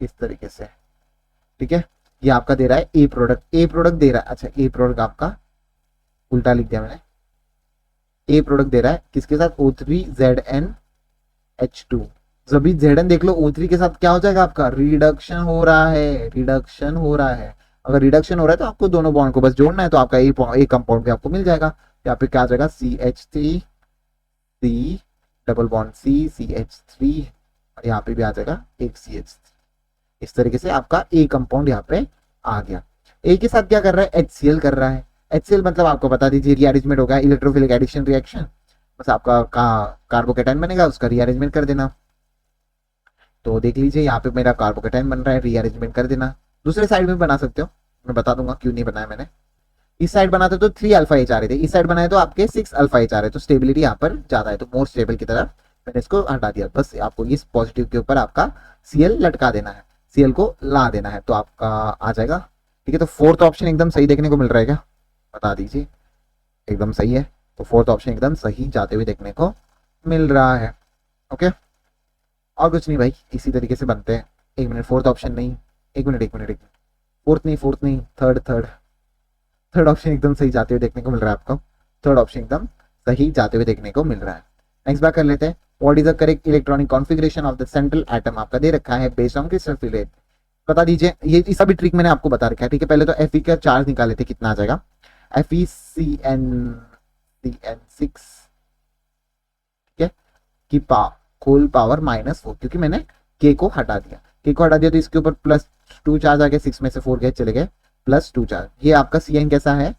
इस तरीके से, ठीक है। ये आपका दे रहा है ए प्रोडक्ट दे रहा है। अच्छा, ए प्रोडक्ट आपका उल्टा लिख दिया मैंने, ए प्रोडक्ट दे रहा है किसके साथ, O3ZnH2। जब भी Zn देख लो, O3 के साथ क्या हो जाएगा आपका, रिडक्शन हो रहा है, अगर रिडक्शन हो रहा है तो आपको दोनों बॉन्ड को बस जोड़ना है, तो आपका एक कंपाउंड भी आपको मिल जाएगा। यहाँ पे क्या आ जाएगा, CH3 C double bond CH3, और यहाँ पे भी आ जाएगा एक CH3। इस तरीके से आपका ए कंपाउंड यहाँ पे आ गया। ए के साथ क्या कर रहा है, HCl कर रहा है। HCl मतलब आपको बता दीजिए रीअरेंजमेंट होगा, इलेक्ट्रोफिलिक एडिशन रिएक्शन, बस आपका कार्बोकेटाइन बनेगा, उसका रीअरेंजमेंट कर देना। तो देख लीजिए यहाँ पे मेरा कार्बोकेटाइन बन रहा है, रीअरेंजमेंट कर देना। दूसरे साइड में बना सकते हो, मैं बता दूंगा क्यों नहीं बनाया मैंने। इस साइड बनाते तो 3 अल्फा एच आ रहे थे, इस साइड बनाए तो आपके 6 अल्फा एच आ रहे, तो स्टेबिलिटी यहाँ पर ज्यादा है, तो मोर स्टेबल की तरफ मैंने इसको हटा दिया। बस आपको इस पॉजिटिव के ऊपर आपका Cl लटका देना है, Cl को ला देना है, तो आपका आ जाएगा, ठीक है। तो फोर्थ ऑप्शन एकदम सही देखने को मिल रहा है क्या, बता दीजिए, एकदम सही है। तो फोर्थ ऑप्शन एकदम सही जाते हुए देखने को मिल रहा है, ओके। और कुछ नहीं भाई, इसी तरीके से बनते हैं। एक मिनट, फोर्थ ऑप्शन नहीं, एक मिनट, फोर्थ नहीं, थर्ड ऑप्शन एकदम सही जाते हुए देखने को मिल रहा है आपको, थर्ड ऑप्शन एकदम सही जाते हुए देखने को मिल रहा है। नेक्स्ट बात कर लेते हैं, what is the correct electronic configuration of the central atom, आपका दे रखा है बेस्ड ऑन क्रिस्टल फिलेट। बता दीजिए, ये सभी ट्रिक मैंने आपको बता रखा है, ठीक है। पहले तो Fe का चार्ज निकाले थे, कितना आ जाएगा, FeCN6, ठीक है, की होल पावर -4, क्योंकि मैंने के को हटा दिया, तो इसके ऊपर +2 चार्ज आ गया, 6 में से 4 गए चले गए, +2 चार्ज। ये आपका Cn कैसा है,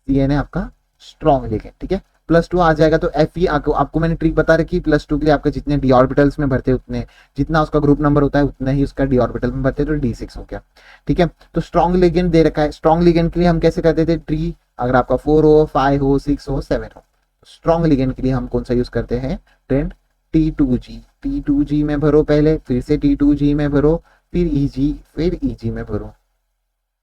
Cn है आपका स्ट्रॉन्ग लिगेंड, ठीक है। +2 आ जाएगा तो Fe आपको मैंने ट्रिक बता रखी, +2 के लिए आपके जितने डी ऑर्बिटल्स में भरते उतने, जितना उसका ग्रुप नंबर होता है उतना ही उसका डी ऑर्बिटल में भरते, तो D6 हो गया, ठीक है। तो स्ट्रॉन्ग लिगेंड दे रखा है, स्ट्रॉन्ग लिगेंड के लिए हम कैसे करते थे, ट्री अगर आपका 4 हो, 5 हो, 6 हो, 7 हो, स्ट्रॉन्ग लिगेंड के लिए हम कौन सा यूज करते हैं, ट्रेंड T2G में भरो पहले, फिर से T2G में भरो, फिर EG में भरो,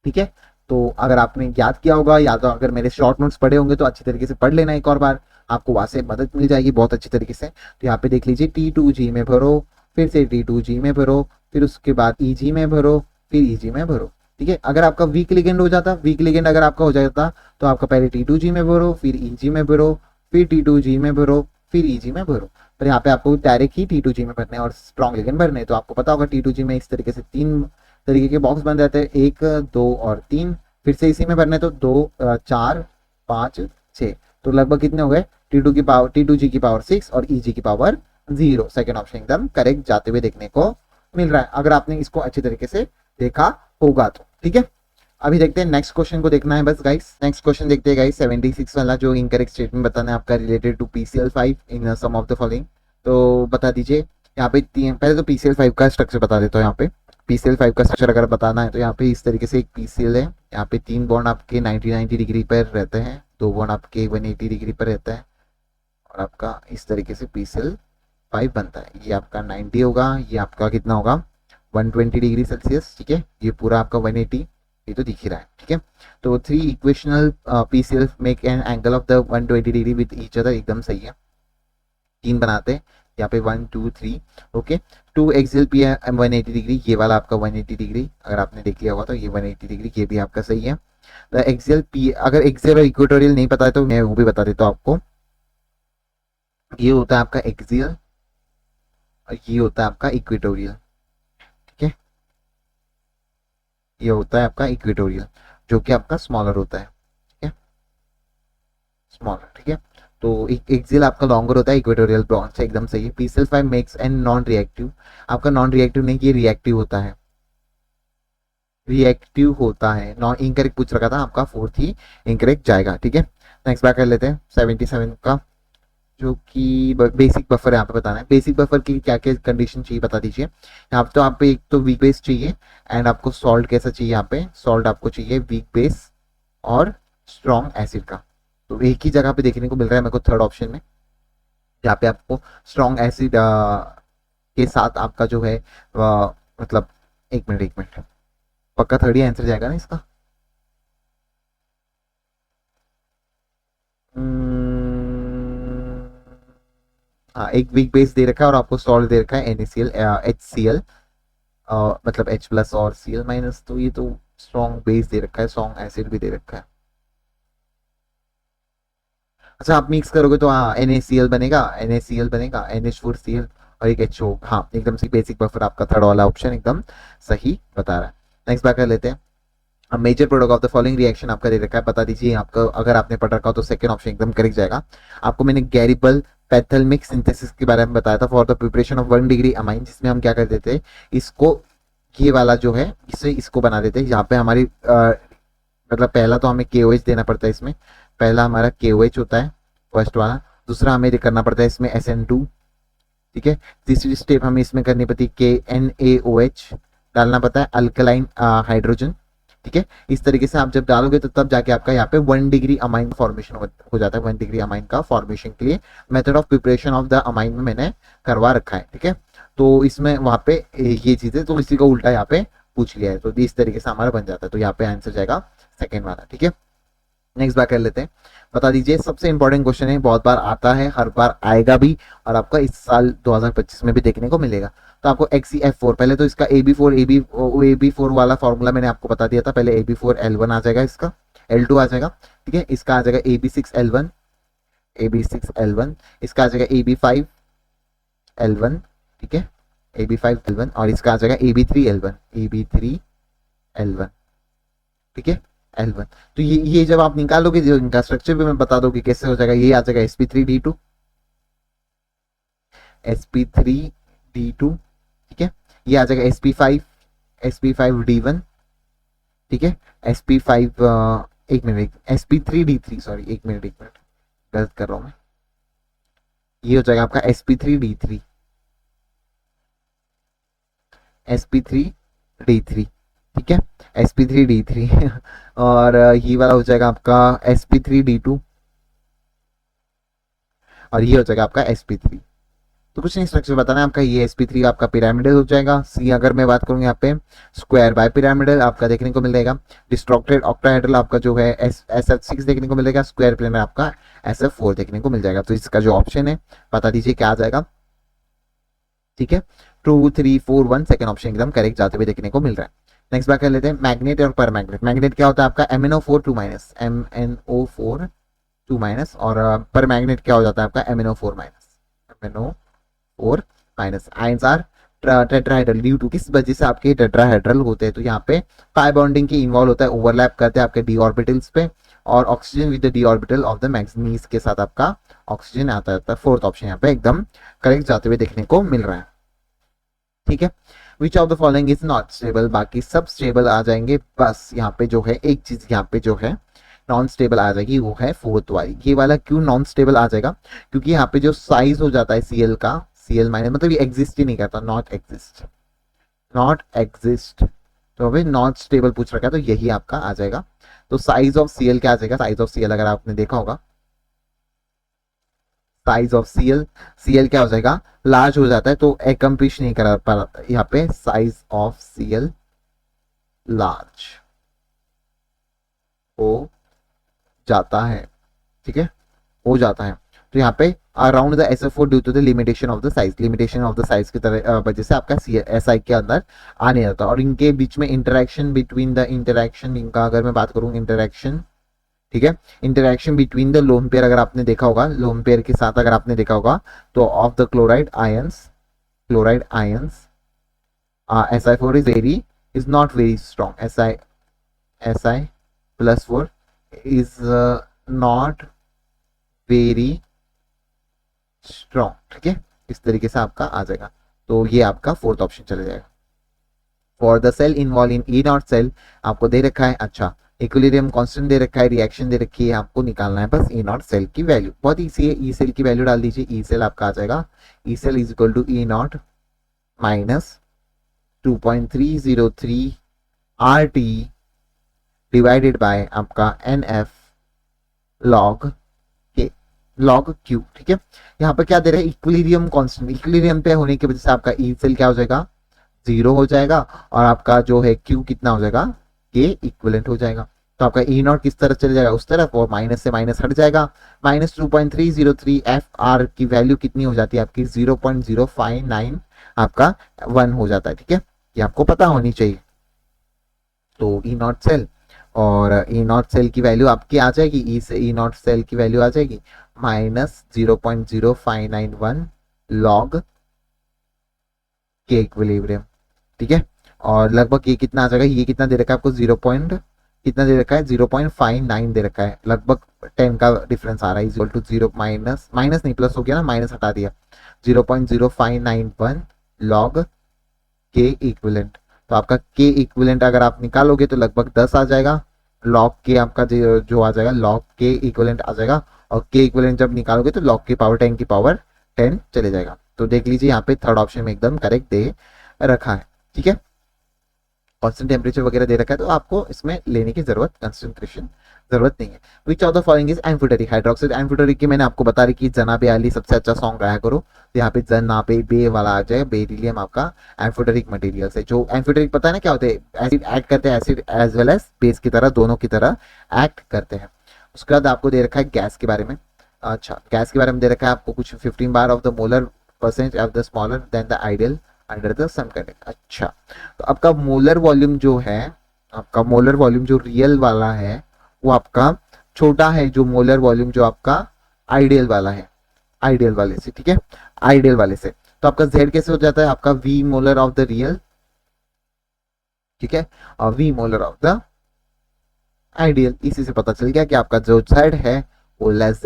ठीक है। तो अगर आपने याद किया होगा, या तो अगर मेरे शॉर्ट नोट्स पढ़े होंगे तो अच्छी तरीके से पढ़ लेना एक और बार, आपको वहां से मदद मिल जाएगी बहुत अच्छी तरीके से। तो यहाँ पे देख लीजिए, T2G में भरो, फिर से T2G में भरो, फिर उसके बाद EG में भरो, फिर EG में भरो, ठीक है। अगर आपका वीक लिगेंड हो जाता, अगर आपका हो जाता तो आपका पहले T2G में भरो, फिर EG में भरो, फिर T2G में भरो, फिर EG में भरो। पर यहाँ पे आपको डायरेक्ट ही T2G में भरने और स्ट्रॉन्ग लिगेंड भरने। तो आपको पता होगा T2G में इस तरीके से 3 तरीके के बॉक्स बन जाते हैं, 1, 2 और 3। फिर से इसी में भरने तो 2, 4, 5, 6, तो लगभग कितने हो गए, T2G की पावर 6 और EG की पावर 0। सेकेंड ऑप्शन एकदम करेक्ट जाते हुए देखने को मिल रहा है, अगर आपने इसको अच्छी तरीके से देखा होगा तो। ठीक है, अभी देखते हैं नेक्स्ट क्वेश्चन को देखना है बस गाइस। नेक्स्ट क्वेश्चन देखते हैं गाइस 76 वाला, जो इनकरेक्ट स्टेटमेंट बताना है आपका related to PCL5 in some of the following. तो बता दीजिए यहाँ पे तीन, पहले तो PCL5 का स्ट्रक्चर बता देता हूँ। यहाँ पे PCL5 का स्ट्रक्चर अगर बताना है तो यहाँ पे इस तरीके से एक PCL है, यहाँ पे 3 बॉन्ड आपके 90 डिग्री पर रहते हैं, 2 बॉन्ड आपके 180 डिग्री पर रहता है, और आपका इस तरीके से PCL5 बनता है। ये आपका 90 होगा, ये आपका कितना होगा 120 डिग्री सेल्सियस। ठीक है, ये पूरा आपका 180, ये तो दिख ही रहा है। ठीक है, तो 3 equational PCL make an angle of the 120 degree with each other, एकदम सही है। 3 बनाते हैं यहाँ पे 1 2 3। ओके, 2 एक्सियल पी 180 डिग्री, ये वाला आपका 180 डिग्री, अगर आपने देख लिया होगा तो ये 180 डिग्री, ये भी आपका सही है। द एक्सियल पी, अगर एक्सियल और इक्वेटोरियल नहीं पता है तो मैं वो भी बता देता हूँ आपको। ये होता है आपका एक्सियल और ये होता है आपका इक्वेटोरियल। ठीक है, ये होता है आपका इक्वेटोरियल, जो कि आपका स्मॉलर होता है। ठीक है, स्मॉलर। ठीक है, तो एक्सियल आपका लॉन्गर होता है, इक्वेटोरियल ब्रॉड से, एकदम सही है। PCL5 makes an non reactive, आपका नॉन रिएक्टिव नहीं, ये रिएक्टिव होता है, रिएक्टिव होता है। नॉन इनकरेक्ट पूछ रखा था आपका, 4th ही इनकरेक्ट जाएगा। ठीक है, नेक्स्ट बात कर लेते हैं 77 का, जो कि बेसिक बफर यहाँ पे बताना है। बेसिक बफर की क्या क्या कंडीशन चाहिए बता दीजिए। यहाँ पे तो आप एक तो वीक बेस चाहिए, एंड आपको सॉल्ट कैसा चाहिए, यहाँ पे सॉल्ट आपको चाहिए वीक बेस और स्ट्रॉन्ग एसिड का। तो एक ही जगह पे देखने को मिल रहा है मेरे को थर्ड ऑप्शन में, जहाँ पे आपको स्ट्रॉन्ग एसिड के साथ आपका जो है मतलब एक मिनट पक्का थर्ड ही आंसर जाएगा ना इसका। हाँ, एक वीक बेस दे रखा है और आपको सॉल्ट दे रखा है NaCl HCl, मतलब H प्लस और Cl माइनस, तो ये तो स्ट्रॉन्ग बेस दे रखा है, स्ट्रॉन्ग एसिड भी दे रखा है। अच्छा, आप मिक्स करोगे तो हाँ NaCl बनेगा, NaCl बनेगा, NH4Cl और एक HO। हाँ, एकदम से बेसिक बफर आपका थर्ड वाला ऑप्शन एकदम सही बता रहा है। नेक्स्ट बात कर लेते हैं। अब major product of the following reaction आपका दे रखा है, बता दीजिए आपका, अगर आपने पढ़ रखा हो तो सेकंड ऑप्शन एकदम करेक्ट जाएगा। आपको मैंने गैरिबल पैथलमिक सिंथेसिस के बारे में बताया था for the preparation of 1 degree amine, जिसमें हम क्या कर देते हैं, इसको ये वाला जो है इससे इसको बना देते हैं। यहाँ पे हमारी मतलब पहला तो हमें KOH देना पड़ता है इसमें, पहला हमारा KOH होता है फर्स्ट वाला, दूसरा हमें करना पड़ता है इसमें SN2। ठीक है, तीसरी स्टेप हमें इसमें करनी पड़ती है KNaOH, डालना पड़ता है अल्कलाइन हाइड्रोजन। ठीक है, इस तरीके से आप जब डालोगे तो तब जाके आपका यहाँ पे 1 डिग्री अमाइन फॉर्मेशन हो जाता है। 1 डिग्री अमाइन का फॉर्मेशन के लिए method of preparation of the amine में मैंने करवा रखा है। ठीक है, तो इसमें वहां पे ये चीजें तो इसी को उल्टा यहाँ पे पूछ लिया है, तो इस तरीके से हमारा बन जाता है, तो यहाँ पे आंसर जाएगा सेकेंड वाला। ठीक है, नेक्स्ट बात कर लेते हैं। बता दीजिए, सबसे इंपॉर्टेंट क्वेश्चन है, बहुत बार आता है, हर बार आएगा भी, और आपका इस साल 2025 में भी देखने को मिलेगा। तो आपको XeF4, पहले तो इसका AB4 वाला फॉर्मूला मैंने आपको बता दिया था, पहले AB4L1 आ जाएगा, इसका L2 आ जाएगा। ठीक है, इसका आ जाएगा AB6L1, इसका आ जाएगा AB5L1। ठीक है, AB5L1, और इसका आ जाएगा AB3L1। ठीक है, L1। तो ये जब आप निकालोगे, जो इनका स्ट्रक्चर भी मैं बता दोगे कैसे हो जाएगा। ये आ जाएगा sp3d2, ठीक है, ये आ जाएगा sp5d1। ठीक है, sp5 एक मिनट, sp3d3, सॉरी एक मिनट गलत कर रहा हूं मैं, ये हो जाएगा आपका sp3d3, ठीक है, sp3d3 और ये वाला हो जाएगा आपका sp3d2, और ये हो जाएगा आपका sp3। तो कुछ नहीं, स्ट्रक्चर बताना है आपका। ये sp3 आपका पिरामिडल हो जाएगा। C अगर मैं बात करूँ यहाँ पे स्क्वायर बाय पिरामिडल आपका देखने को मिल जाएगा। डिस्ट्रक्टेड ऑक्टाहेड्रल आपका जो है SF6 देखने को मिलेगा। स्क्वायर प्लेनर आपका SF4 देखने को मिल जाएगा। तो इसका जो ऑप्शन है बता दीजिए क्या आ जाएगा। ठीक है, 2 3 4 1 सेकंड ऑप्शन एकदम करेक्ट जाते हुए देखने को मिल रहा है। नेक्स्ट बात कर लेते हैं मैग्नेट और पर मैग्नेट। मैग्नेट क्या होता है आपका MnO4 2 माइनस, और पर मैग्नेट क्या हो जाता है आपका MnO4 minus. Ions are tetrahedral due to, किस वजह से आपके टेट्राहेड्रल होते हैं, तो यहाँ पे पाई बॉन्डिंग की इन्वॉल्व होता है, ओवरलैप करते हैं आपके डी ऑर्बिटल्स पे, और oxygen with the D orbital of the manganese के साथ आपका ऑक्सीजन आता है। फोर्थ ऑप्शन यहाँ पे एकदम करेक्ट जाते हुए देखने को मिल रहा है। ठीक है, विच of the following is not stable, बाकी सब स्टेबल आ जाएंगे, बस यहाँ पे जो है एक चीज यहाँ पे जो है नॉन स्टेबल आ जाएगी, वो है फोर्थ वाली। ये वाला क्यों नॉन स्टेबल आ जाएगा, क्योंकि यहाँ पे जो साइज हो जाता है सीएल का, सीएल माइनस मतलब ये एग्जिस्ट ही नहीं करता, नॉट एग्जिस्ट, नॉट एग्जिस्ट, तो अभी नॉट स्टेबल पूछ रखा है, तो यही आपका आ जाएगा। तो साइज ऑफ सीएल क्या आ जाएगा, साइज ऑफ सीएल अगर आपने देखा होगा, साइज ऑफ सीएल, सीएल क्या हो जाएगा, लार्ज हो जाता है, तो एकम्प्लिश नहीं करा पाता यहाँ पे, साइज ऑफ सीएल लार्ज हो जाता है, ठीक है, हो जाता है। तो यहाँ पे around the SFO due to the limitation of the size, limitation of the size की तरह वजह से आपका SI के अंदर आने जाता है। और इनके बीच में इंटरेक्शन बिटवीन द इंटरेक्शन, इनका अगर मैं बात करूँ इंटरेक्शन, ठीक है, interaction between the lone pair अगर आपने देखा होगा, लोन पेयर के साथ अगर आपने देखा होगा, तो of the chloride ions, chloride ions SI4 is very, is not very strong, SI +4 is not very strong, ठीक है, इस तरीके से आपका आ जाएगा। तो ये आपका फोर्थ ऑप्शन चले जाएगा। For the cell involve in E not cell आपको दे रखा है, अच्छा इक्विलिब्रियम कांस्टेंट दे रखा है, रिएक्शन दे रखी है, आपको निकालना है बस ई नॉट सेल की वैल्यू, बहुत इजी है। ई सेल की वैल्यू डाल दीजिए, ई सेल आपका आ जाएगा, E cell is equal to E not minus 2.303 RT divided by आपका NF log K, log Q, ठीक है। यहाँ पे क्या दे रहे हैं, इक्विलिब्रियम कांस्टेंट, इक्विलिब्रियम पे होने की वजह से आपका ई सेल क्या हो जाएगा, 0 हो जाएगा, और आपका जो है Q कितना हो जाएगा, K इक्विवेलेंट हो जाएगा। तो आपका ई नॉट किस तरफ चले जाएगा, उस तरफ, और माइनस से माइनस हट जाएगा, -2.303 FR की वैल्यू कितनी हो जाती है आपकी, 0.059 आपका 1 हो जाता है, ठीक है, ये आपको पता होनी चाहिए। तो ई नॉट सेल, और ई नॉट सेल की वैल्यू आपकी आ जाएगी, ई से ई नॉट सेल की वैल्यू आ जाएगी -0.0591 log के इक्विलिब्रियम, ठीक है। और लगभग ये कितना आ जाएगा, ये कितना दे रखा है आपको, कितना दे रखा है, 0.59 दे रखा है, लगभग 10 का डिफरेंस आ रहा है, इक्वल टू 0 माइनस नहीं प्लस हो गया ना, माइनस हटा दिया, 0.0591 log के इक्विवेलेंट। तो आपका के इक्विवेलेंट अगर आप निकालोगे तो लगभग 10 आ जाएगा, लॉग के आपका जो आ जाएगा, लॉग के इक्विवेलेंट आ जाएगा, और के इक्विवेलेंट जब निकालोगे तो लॉग की पावर 10 की पावर 10 चले जाएगा। तो देख लीजिए यहाँ पे थर्ड ऑप्शन में एकदम करेक्ट दे रखा है, ठीक है। कांस्टेंट टेम्परेचर वगैरह दे रखा है, तो आपको इसमें लेने की कंसंट्रेशन जरूरत नहीं है। विच of the following is amphoteric hydroxide, amphoteric की मैंने आपको बता रही कि जनाबे अली सबसे अच्छा सॉन्ग गाया करो, तो यहाँ पे जनाबे बे वाला आ जाए, बेरिलियम आपका एम्फोटेरिक मटेरियल है। जो एम्फोटेरिक पता है ना क्या होते हैं, एसिड एक्ट करते हैं, acid as well as base की तरह, दोनों की तरह एक्ट करते हैं। उसके बाद आपको दे रखा है गैस के बारे में, अच्छा गैस के बारे में दे रखा है आपको कुछ 15 बार of the molar percent of the smaller than the ideal under the sum conduct. अच्छा, तो आपका मोलर वॉल्यूम जो है, आपका मोलर वॉल्यूम जो रियल वाला है वो आपका छोटा है, जो मोलर वॉल्यूम जो आपका आइडियल वाला है, आइडियल वाले से, ठीक है, आइडियल वाले से। तो आपका Z कैसे हो जाता है, आपका V molar of the real, ठीक है, और V molar of the ideal. इसी से पता चल गया कि आपका जो Z है वो लेस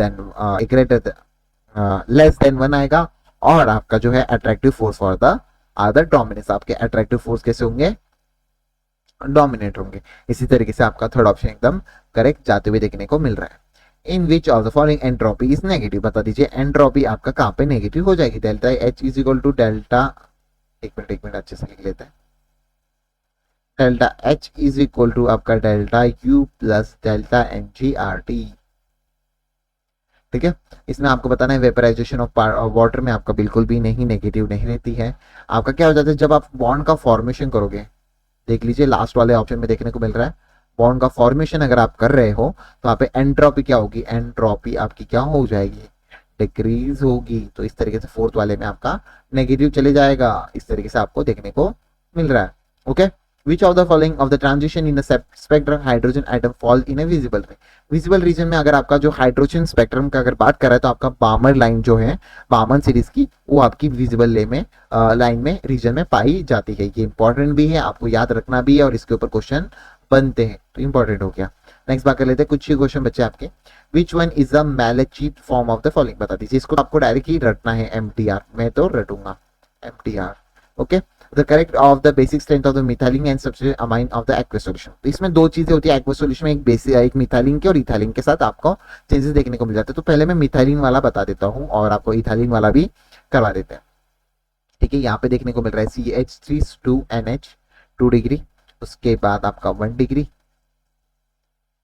देन 1 आएगा, और आपका जो है attractive force for the other dominance, आपके अट्रैक्टिव फोर्स कैसे होंगे, डोमिनेट होंगे। इसी तरीके से आपका थर्ड ऑप्शन एकदम करेक्ट जाते हुए देखने को मिल रहा है। In which of the following entropy is negative, बता दीजिए एंट्रोपी आपका कहाँ पे नेगेटिव हो जाएगी। Delta H is equal to delta, एक मिनट अच्छे से लिख लेते हैं, delta H is equal to आपका delta U plus delta mgRT, ठीक है। इसमें आपको बताना है वेपराइजेशन ऑफ वाटर में आपका बिल्कुल भी नहीं नेगेटिव नहीं रहती है। आपका क्या हो जाता है जब आप बॉन्ड का फॉर्मेशन करोगे, देख लीजिए लास्ट वाले ऑप्शन में देखने को मिल रहा है, बॉन्ड का फॉर्मेशन अगर आप कर रहे हो तो यहाँ पे एंट्रोपी क्या होगी, एंट्रोपी आपकी क्या हो जाएगी, डिक्रीज होगी। तो इस तरीके से फोर्थ वाले में आपका नेगेटिव चले जाएगा, इस तरीके से आपको देखने को मिल रहा है। Okay, which of the following of the transition in the spectrum hydrogen atom fall in A visible region, visible region में अगर आपका जो हाइड्रोजन स्पेक्ट्रम का अगर बात कर रहा है तो आपका बामर लाइन जो है, बामन सीरीज की, वो आपकी विजिबल ले में लाइन में रीजन में पाई जाती है। ये इंपॉर्टेंट भी है, आपको याद रखना भी है, और इसके ऊपर क्वेश्चन बनते हैं, तो इंपॉर्टेंट हो गया। नेक्स्ट बात कर लेते हैं, कुछ ही क्वेश्चन बच्चे आपके। Which one is a malachite form of the following, बता दीजिए। इसको आपको डायरेक्ट ही रटना है, MTR, मैं तो रटूंगा MTR। Okay, the correct of the basic strength of the methylene and substitute amine of the aqueous solution. तो इसमें दो चीजें होती है एक्वस सॉल्यूशन में, एक बेसिक एक मिथाइलिन के और इथाइलिन के साथ आपको चेंजेस देखने को मिल जाते हैं। तो पहले मैं मिथाइलिन वाला बता देता हूँ और आपको इथाइलिन वाला भी करवा देते हैं। ठीक है, यहाँ पे देखने को मिल रहा है CH3 2 डिग्री, उसके बाद आपका 1 डिग्री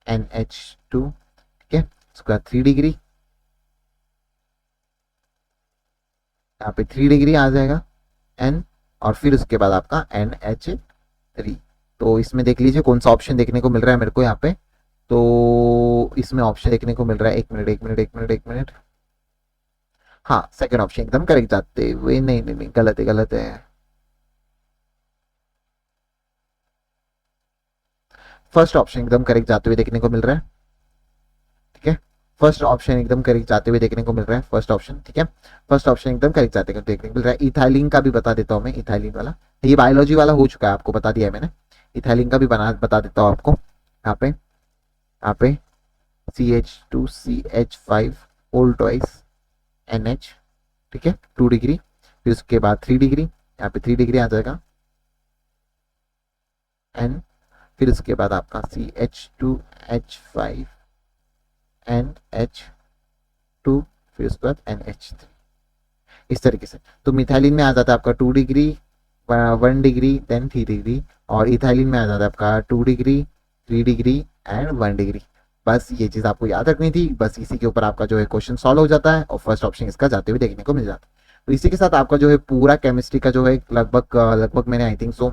NH2, ठीक है, उसके बाद 3 डिग्री, यहाँ पे 3 डिग्री आ जाएगा N, और फिर उसके बाद आपका NH3। तो इसमें देख लीजिए कौन सा ऑप्शन देखने को मिल रहा है मेरे को यहाँ पे। तो इसमें ऑप्शन देखने को मिल रहा है, एक मिनट, हाँ सेकंड ऑप्शन एकदम करेक्ट जाते हुए, नहीं गलत है। फर्स्ट ऑप्शन एकदम करेक्ट जाते हुए देखने को मिल रहा है। ठीक है, फर्स्ट ऑप्शन एकदम करेक्ट जाते हुए देखने को मिल रहा है, फर्स्ट ऑप्शन। ठीक है, फर्स्ट ऑप्शन एकदम करेक्ट जाते हुए देखने को मिल रहा है। इथाइलिन का भी बता देता हूँ मैं, इथाइलिन वाला, ये बायोलॉजी वाला हो चुका है, आपको बता दिया है मैंने। इथाइलिन का भी बता देता हूँ आपको। यहाँ पे CH2CH5 होल ट्वाइस NH, ठीक है, 2 डिग्री, फिर उसके बाद 3 डिग्री, यहाँ पे 3 डिग्री आ जाएगा N, फिर उसके बाद आपका CH2H5 NH2, फिर उसके बाद NH3, इस तरीके से। तो मिथाइलिन में आ जाता है आपका 2 डिग्री, 1 डिग्री, देन 3 डिग्री, और इथाइलिन में आ जाता है आपका 2 डिग्री, 3 डिग्री एंड 1 डिग्री। बस ये चीज आपको याद रखनी थी, बस इसी के ऊपर आपका जो है क्वेश्चन सॉल्व हो जाता है और फर्स्ट ऑप्शन इसका जाते हुए देखने को मिल जाता है। तो इसी के साथ आपका जो है पूरा केमिस्ट्री का जो है लगभग मैंने आई थिंक सो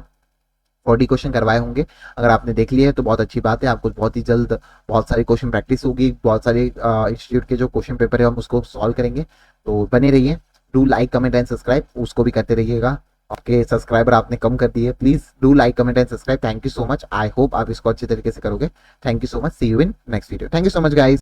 40 क्वेश्चन करवाए होंगे। अगर आपने देख लिया है तो बहुत अच्छी बात है, आपको बहुत ही जल्द बहुत सारे क्वेश्चन प्रैक्टिस होगी, बहुत सारे इंस्टीट्यूट के जो क्वेश्चन पेपर है हम उसको सॉल्व करेंगे। तो बने रहिए, do like comment and subscribe, उसको भी करते रहिएगा। आपके सब्सक्राइबर आपने कम कर दिए, please do like comment and subscribe. Thank you so much, I hope आप इसको अच्छे तरीके से करोगे। Thank you so much, see you in next video. Thank you so much guys.